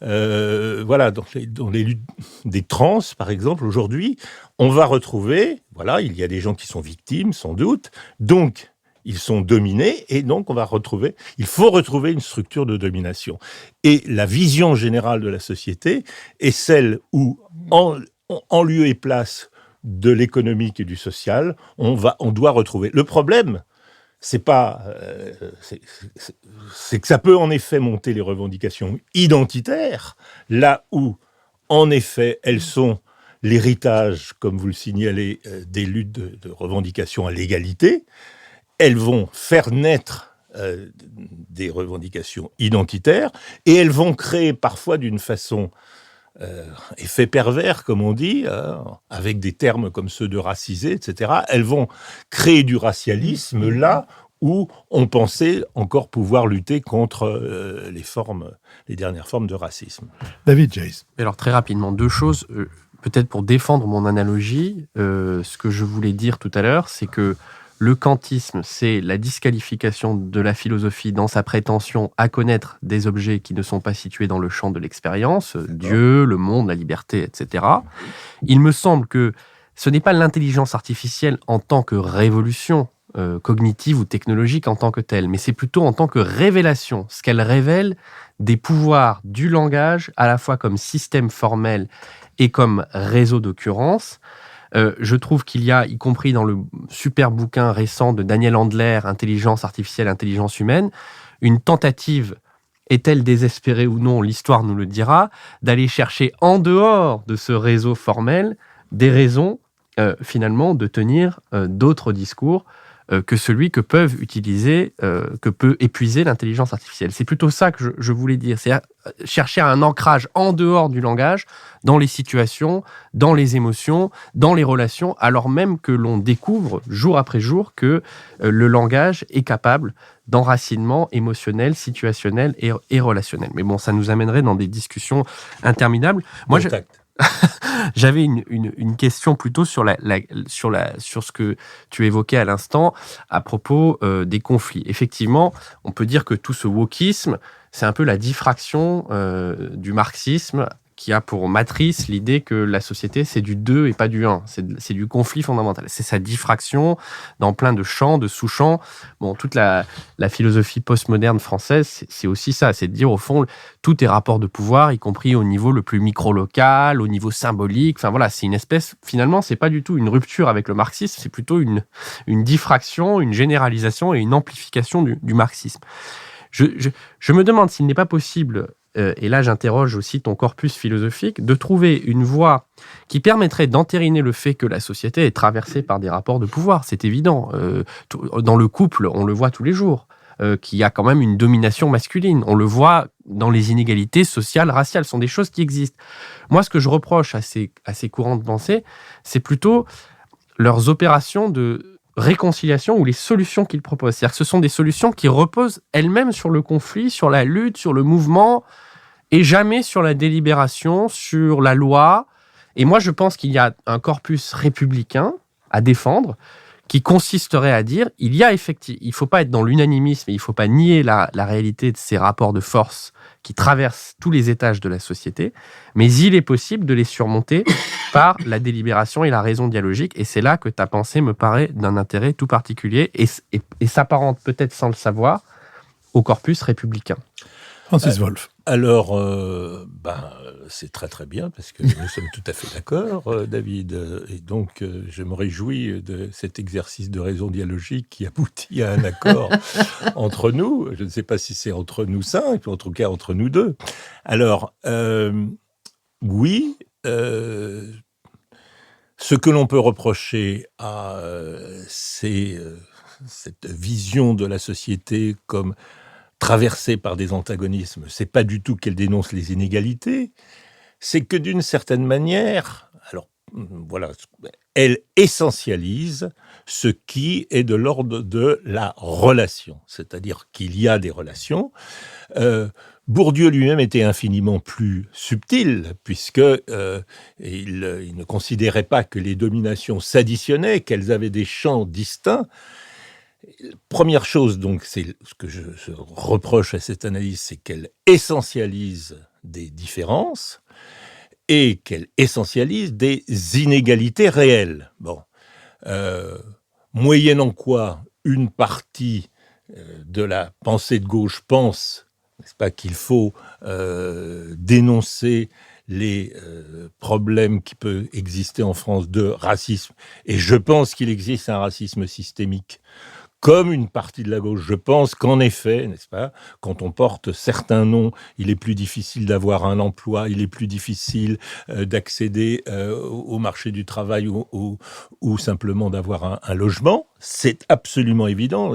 dans les luttes des trans, par exemple, aujourd'hui, on va retrouver, il y a des gens qui sont victimes, sans doute, donc ils sont dominés, et donc il faut retrouver une structure de domination. Et la vision générale de la société est celle où, en lieu et place de l'économique et du social, on doit retrouver. Le problème, c'est que ça peut en effet monter les revendications identitaires, là où, en effet, elles sont l'héritage, comme vous le signalez, des luttes de revendication à l'égalité. Elles vont faire naître des revendications identitaires et elles vont créer parfois d'une façon effet pervers, comme on dit, avec des termes comme ceux de racisé, etc. Elles vont créer du racialisme là où on pensait encore pouvoir lutter contre les dernières formes de racisme. David Jays. Alors très rapidement, deux choses. Peut-être pour défendre mon analogie, ce que je voulais dire tout à l'heure, c'est que le kantisme, c'est la disqualification de la philosophie dans sa prétention à connaître des objets qui ne sont pas situés dans le champ de l'expérience, Dieu, le monde, la liberté, etc. Il me semble que ce n'est pas l'intelligence artificielle en tant que révolution cognitive ou technologique en tant que telle, mais c'est plutôt en tant que révélation, ce qu'elle révèle des pouvoirs du langage, à la fois comme système formel et comme réseau d'occurrence. Je trouve qu'il y a, y compris dans le super bouquin récent de Daniel Handler, Intelligence artificielle, intelligence humaine, une tentative, est-elle désespérée ou non, l'histoire nous le dira, d'aller chercher en dehors de ce réseau formel des raisons, finalement, de tenir d'autres discours que celui que peuvent utiliser, que peut épuiser l'intelligence artificielle. C'est plutôt ça que je voulais dire, c'est chercher un ancrage en dehors du langage, dans les situations, dans les émotions, dans les relations, alors même que l'on découvre jour après jour que le langage est capable d'enracinement émotionnel, situationnel et relationnel. Mais bon, ça nous amènerait dans des discussions interminables. Moi, j'avais une question plutôt sur ce que tu évoquais à l'instant à propos des conflits. Effectivement, on peut dire que tout ce wokisme, c'est un peu la diffraction du marxisme qui a pour matrice l'idée que la société, c'est du 2 et pas du 1. C'est du conflit fondamental. C'est sa diffraction dans plein de champs, de sous-champs. Bon, toute la philosophie postmoderne française, c'est aussi ça. C'est de dire, au fond, tout est rapport de pouvoir, y compris au niveau le plus micro-local, au niveau symbolique. Enfin, voilà, c'est une espèce... Finalement, c'est pas du tout une rupture avec le marxisme, c'est plutôt une diffraction, une généralisation et une amplification du marxisme. Je me demande s'il n'est pas possible... et là j'interroge aussi ton corpus philosophique, de trouver une voie qui permettrait d'entériner le fait que la société est traversée par des rapports de pouvoir. C'est évident. Dans le couple, on le voit tous les jours, qu'il y a quand même une domination masculine. On le voit dans les inégalités sociales, raciales. Ce sont des choses qui existent. Moi, ce que je reproche à ces courants de pensée, c'est plutôt leurs opérations de réconciliation ou les solutions qu'ils proposent. C'est-à-dire que ce sont des solutions qui reposent elles-mêmes sur le conflit, sur la lutte, sur le mouvement, et jamais sur la délibération, sur la loi. Et moi, je pense qu'il y a un corpus républicain à défendre qui consisterait à dire il ne faut pas être dans l'unanimisme et il ne faut pas nier la réalité de ces rapports de force qui traversent tous les étages de la société, mais il est possible de les surmonter par la délibération et la raison dialogique. Et c'est là que ta pensée me paraît d'un intérêt tout particulier et s'apparente peut-être sans le savoir au corpus républicain. Francis Wolff. Alors, c'est très très bien parce que nous sommes tout à fait d'accord, David. Et donc, je me réjouis de cet exercice de raison dialogique qui aboutit à un accord entre nous. Je ne sais pas si c'est entre nous cinq, ou en tout cas entre nous deux. Alors, oui, ce que l'on peut reprocher à cette vision de la société comme traversée par des antagonismes, c'est pas du tout qu'elle dénonce les inégalités, c'est que d'une certaine manière, alors voilà, elle essentialise ce qui est de l'ordre de la relation, c'est-à-dire qu'il y a des relations. Bourdieu lui-même était infiniment plus subtil, puisque il ne considérait pas que les dominations s'additionnaient, qu'elles avaient des champs distincts. Première chose, donc, c'est ce que je reproche à cette analyse, c'est qu'elle essentialise des différences et qu'elle essentialise des inégalités réelles. Bon, moyennant quoi une partie de la pensée de gauche pense, n'est-ce pas, qu'il faut dénoncer les problèmes qui peuvent exister en France de racisme, et je pense qu'il existe un racisme systémique, comme une partie de la gauche. Je pense qu'en effet, n'est-ce pas, quand on porte certains noms, il est plus difficile d'avoir un emploi, il est plus difficile d'accéder au marché du travail ou simplement d'avoir un logement. C'est absolument évident.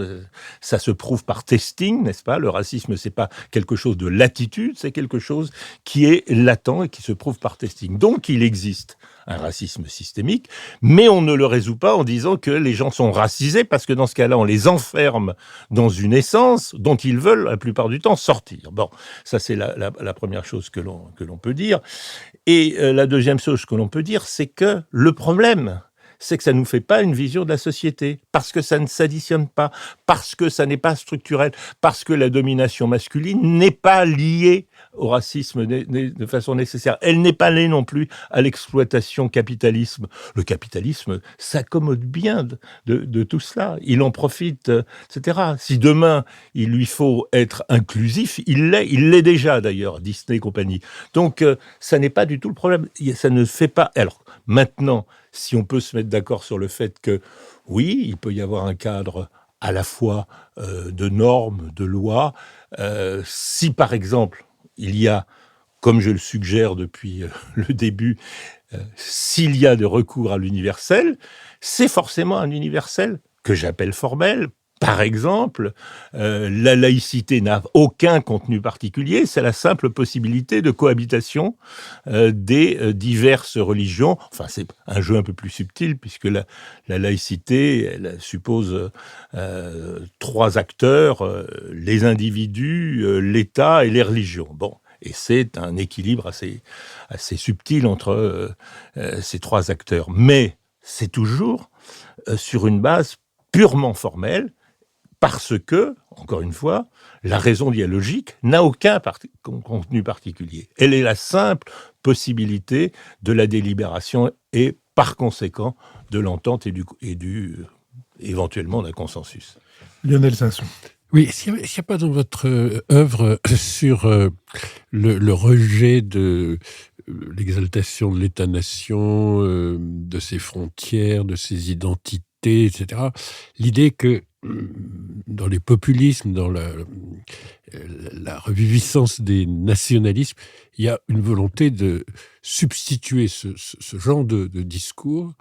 Ça se prouve par testing, n'est-ce pas? Le racisme, c'est pas quelque chose de latitude, c'est quelque chose qui est latent et qui se prouve par testing. Donc, il existe un racisme systémique, mais on ne le résout pas en disant que les gens sont racisés, parce que dans ce cas-là, on les enferme dans une essence dont ils veulent, la plupart du temps, sortir. Bon, ça c'est la première chose que l'on peut dire. Et la deuxième chose que l'on peut dire, c'est que le problème, c'est que ça ne nous fait pas une vision de la société, parce que ça ne s'additionne pas, parce que ça n'est pas structurel, parce que la domination masculine n'est pas liée au racisme de façon nécessaire. Elle n'est pas liée non plus à l'exploitation capitalisme. Le capitalisme s'accommode bien de tout cela. Il en profite, etc. Si demain, il lui faut être inclusif, il l'est déjà d'ailleurs, Disney et compagnie. Donc, ça n'est pas du tout le problème. Ça ne fait pas... Alors, maintenant, si on peut se mettre d'accord sur le fait que, oui, il peut y avoir un cadre à la fois de normes, de lois, si par exemple, il y a, comme je le suggère depuis le début, s'il y a de recours à l'universel, c'est forcément un universel que j'appelle formel. Par exemple, la laïcité n'a aucun contenu particulier, c'est la simple possibilité de cohabitation des diverses religions. Enfin, c'est un jeu un peu plus subtil, puisque la laïcité, elle suppose 3 acteurs, les individus, l'État et les religions. Bon, et c'est un équilibre assez subtil entre ces 3 acteurs. Mais c'est toujours sur une base purement formelle, parce que, encore une fois, la raison dialogique n'a aucun contenu particulier. Elle est la simple possibilité de la délibération et, par conséquent, de l'entente et éventuellement d'un consensus. Lionel Zinsou. Oui, s'il n'y a pas dans votre œuvre sur le rejet de l'exaltation de l'État-nation, de ses frontières, de ses identités, etc., l'idée que dans les populismes, dans la reviviscence des nationalismes, il y a une volonté de substituer ce genre de discours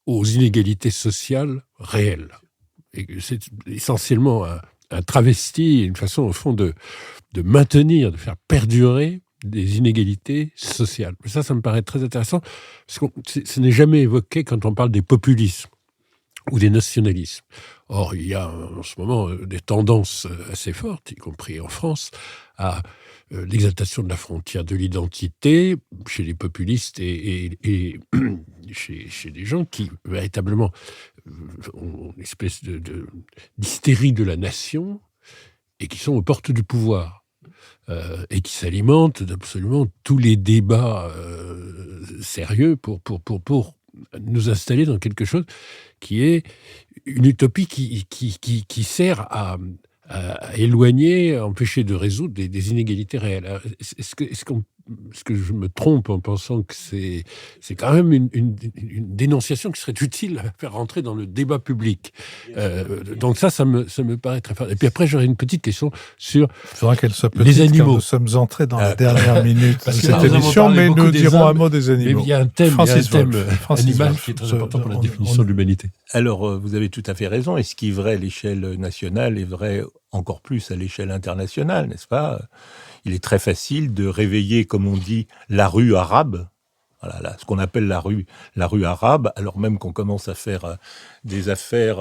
aux inégalités sociales réelles. Et c'est essentiellement un travesti, une façon, au fond, de maintenir, de faire perdurer des inégalités sociales. Ça me paraît très intéressant, parce que ce n'est jamais évoqué quand on parle des populismes ou des nationalismes. Or, il y a en ce moment des tendances assez fortes, y compris en France, à l'exaltation de la frontière de l'identité chez les populistes et chez des gens qui, véritablement, ont une espèce d'hystérie de la nation et qui sont aux portes du pouvoir. Et qui s'alimentent d'absolument tous les débats sérieux pour nous installer dans quelque chose qui est une utopie qui sert à éloigner, à empêcher de résoudre des inégalités réelles. Alors, est-ce que je me trompe en pensant que c'est quand même une dénonciation qui serait utile à faire rentrer dans le débat public. Donc ça me paraît très fort. Et puis après, j'aurais une petite question sur Il faudra qu'elle soit petite, les animaux. car nous sommes entrés dans la dernière minute de Parce que cette nous avons émission, parlé mais beaucoup nous des dirons un hommes, mot des animaux. Mais il y a un thème, Francis animal Wolff. qui est très important pour la définition de l'humanité. Alors, vous avez tout à fait raison, et ce qui est vrai à l'échelle nationale est vrai encore plus à l'échelle internationale, n'est-ce pas ? Il est très facile de réveiller, comme on dit, la rue arabe, voilà, ce qu'on appelle la rue arabe, alors même qu'on commence à faire des affaires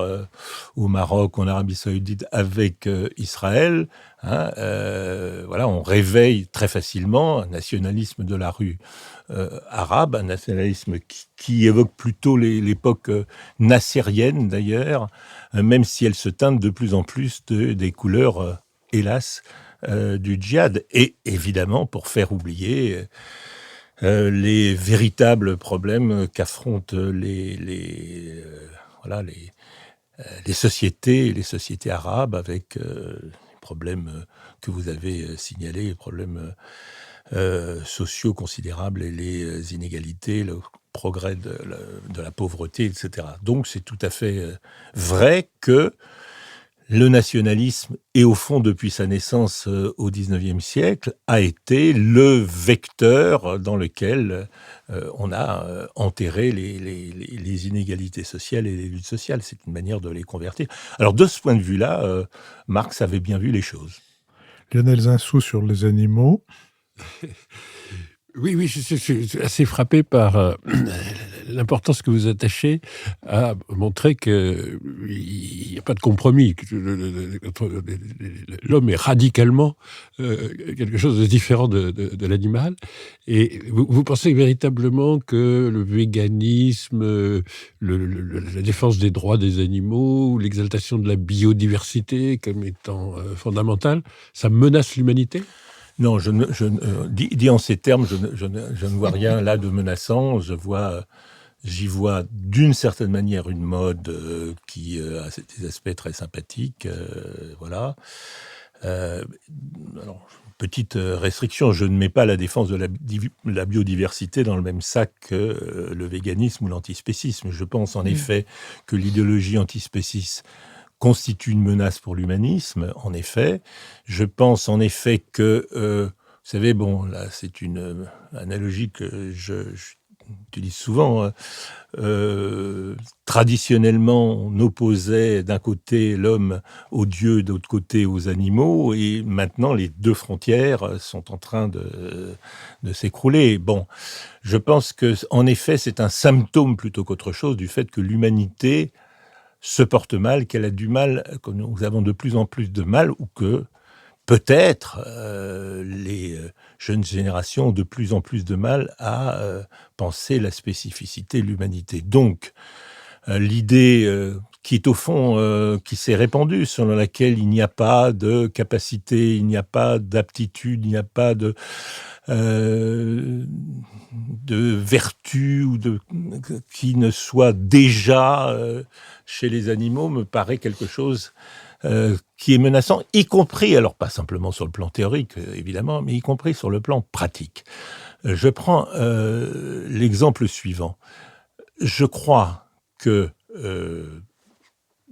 au Maroc, en Arabie Saoudite, avec Israël. Voilà, on réveille très facilement un nationalisme de la rue arabe, un nationalisme qui évoque plutôt l'époque nassérienne d'ailleurs, même si elle se teinte de plus en plus des couleurs, hélas, du djihad. Et évidemment, pour faire oublier les véritables problèmes qu'affrontent les sociétés arabes, avec les problèmes que vous avez signalés, les problèmes sociaux considérables et les inégalités, le progrès de la pauvreté, etc. Donc c'est tout à fait vrai que le nationalisme, et au fond depuis sa naissance au XIXe siècle, a été le vecteur dans lequel on a enterré les inégalités sociales et les luttes sociales. C'est une manière de les convertir. Alors de ce point de vue-là, Marx avait bien vu les choses. Lionel Zinsou sur les animaux. Oui, je suis assez frappé par l'importance que vous attachez à montrer qu'il n'y a pas de compromis. L'homme est radicalement quelque chose de différent de l'animal. Et vous pensez véritablement que le véganisme, la défense des droits des animaux, l'exaltation de la biodiversité comme étant fondamentale, ça menace l'humanité ? Non, dit en ces termes, je ne vois rien là de menaçant. J'y vois d'une certaine manière une mode qui a des aspects très sympathiques. Voilà. Alors, petite restriction, je ne mets pas la défense de la biodiversité dans le même sac que le véganisme ou l'antispécisme. Je pense en effet que l'idéologie antispéciste constitue une menace pour l'humanisme, en effet. Je pense en effet que, vous savez, bon, là, c'est une analogie que j'utilise souvent. Traditionnellement, on opposait d'un côté l'homme aux dieux, de l'autre côté aux animaux, et maintenant, les deux frontières sont en train de s'écrouler. Bon, je pense que, en effet, c'est un symptôme plutôt qu'autre chose du fait que l'humanité se porte mal, qu'elle a du mal, que nous avons de plus en plus de mal, ou que peut-être les jeunes générations ont de plus en plus de mal à penser la spécificité de l'humanité. Donc, l'idée qui est au fond, qui s'est répandue, selon laquelle il n'y a pas de capacité, il n'y a pas d'aptitude, il n'y a pas de vertu ou qui ne soit déjà chez les animaux, me paraît quelque chose qui est menaçant, y compris, alors pas simplement sur le plan théorique, évidemment, mais y compris sur le plan pratique. Je prends l'exemple suivant. Je crois que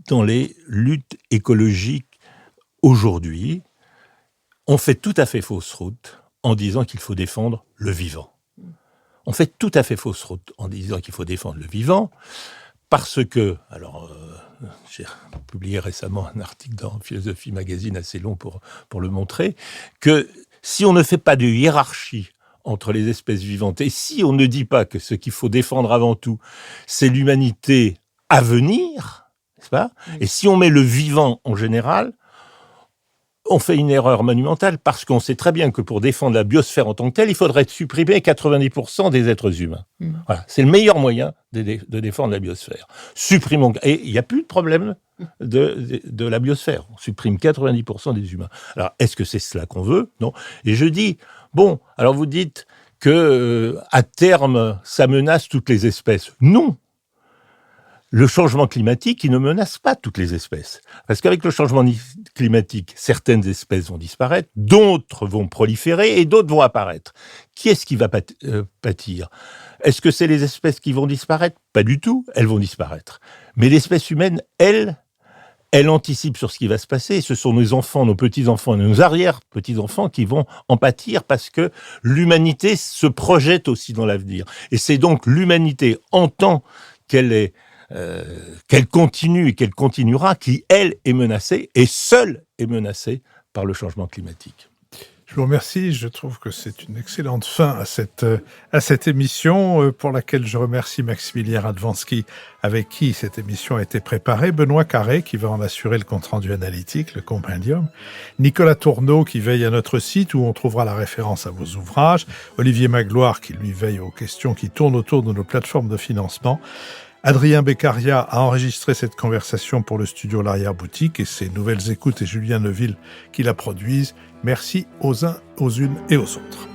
dans les luttes écologiques aujourd'hui, on fait tout à fait fausse route en disant qu'il faut défendre le vivant. On fait tout à fait fausse route en disant qu'il faut défendre le vivant parce que, alors, j'ai publié récemment un article dans Philosophie Magazine assez long pour le montrer, que si on ne fait pas de hiérarchie entre les espèces vivantes et si on ne dit pas que ce qu'il faut défendre avant tout, c'est l'humanité à venir, n'est-ce pas ? Et si on met le vivant en général, on fait une erreur monumentale parce qu'on sait très bien que pour défendre la biosphère en tant que telle, il faudrait supprimer 90% des êtres humains. Voilà, c'est le meilleur moyen de défendre la biosphère. Supprimons, et il n'y a plus de problème de la biosphère. On supprime 90% des humains. Alors, est-ce que c'est cela qu'on veut ? Non. Et je dis, bon, alors vous dites que à terme, ça menace toutes les espèces. Non. Le changement climatique, il ne menace pas toutes les espèces. Parce qu'avec le changement climatique, certaines espèces vont disparaître, d'autres vont proliférer et d'autres vont apparaître. Qui est-ce qui va pâtir ? Est-ce que c'est les espèces qui vont disparaître ? Pas du tout, elles vont disparaître. Mais l'espèce humaine, elle anticipe sur ce qui va se passer. Et ce sont nos enfants, nos petits-enfants, nos arrière-petits-enfants qui vont en pâtir parce que l'humanité se projette aussi dans l'avenir. Et c'est donc l'humanité, en tant qu'elle continue et qu'elle continuera, qui, elle, est menacée, et seule est menacée par le changement climatique. Je vous remercie. Je trouve que c'est une excellente fin à cette émission pour laquelle je remercie Maximilien Radwanski, avec qui cette émission a été préparée, Benoît Carré, qui va en assurer le compte-rendu analytique, le compendium, Nicolas Tourneau, qui veille à notre site, où on trouvera la référence à vos ouvrages, Olivier Magloire, qui lui veille aux questions qui tournent autour de nos plateformes de financement, Adrien Beccaria a enregistré cette conversation pour le studio L'Arrière-Boutique et ses Nouvelles Écoutes et Julien Neuville qui la produisent. Merci aux uns, aux unes et aux autres.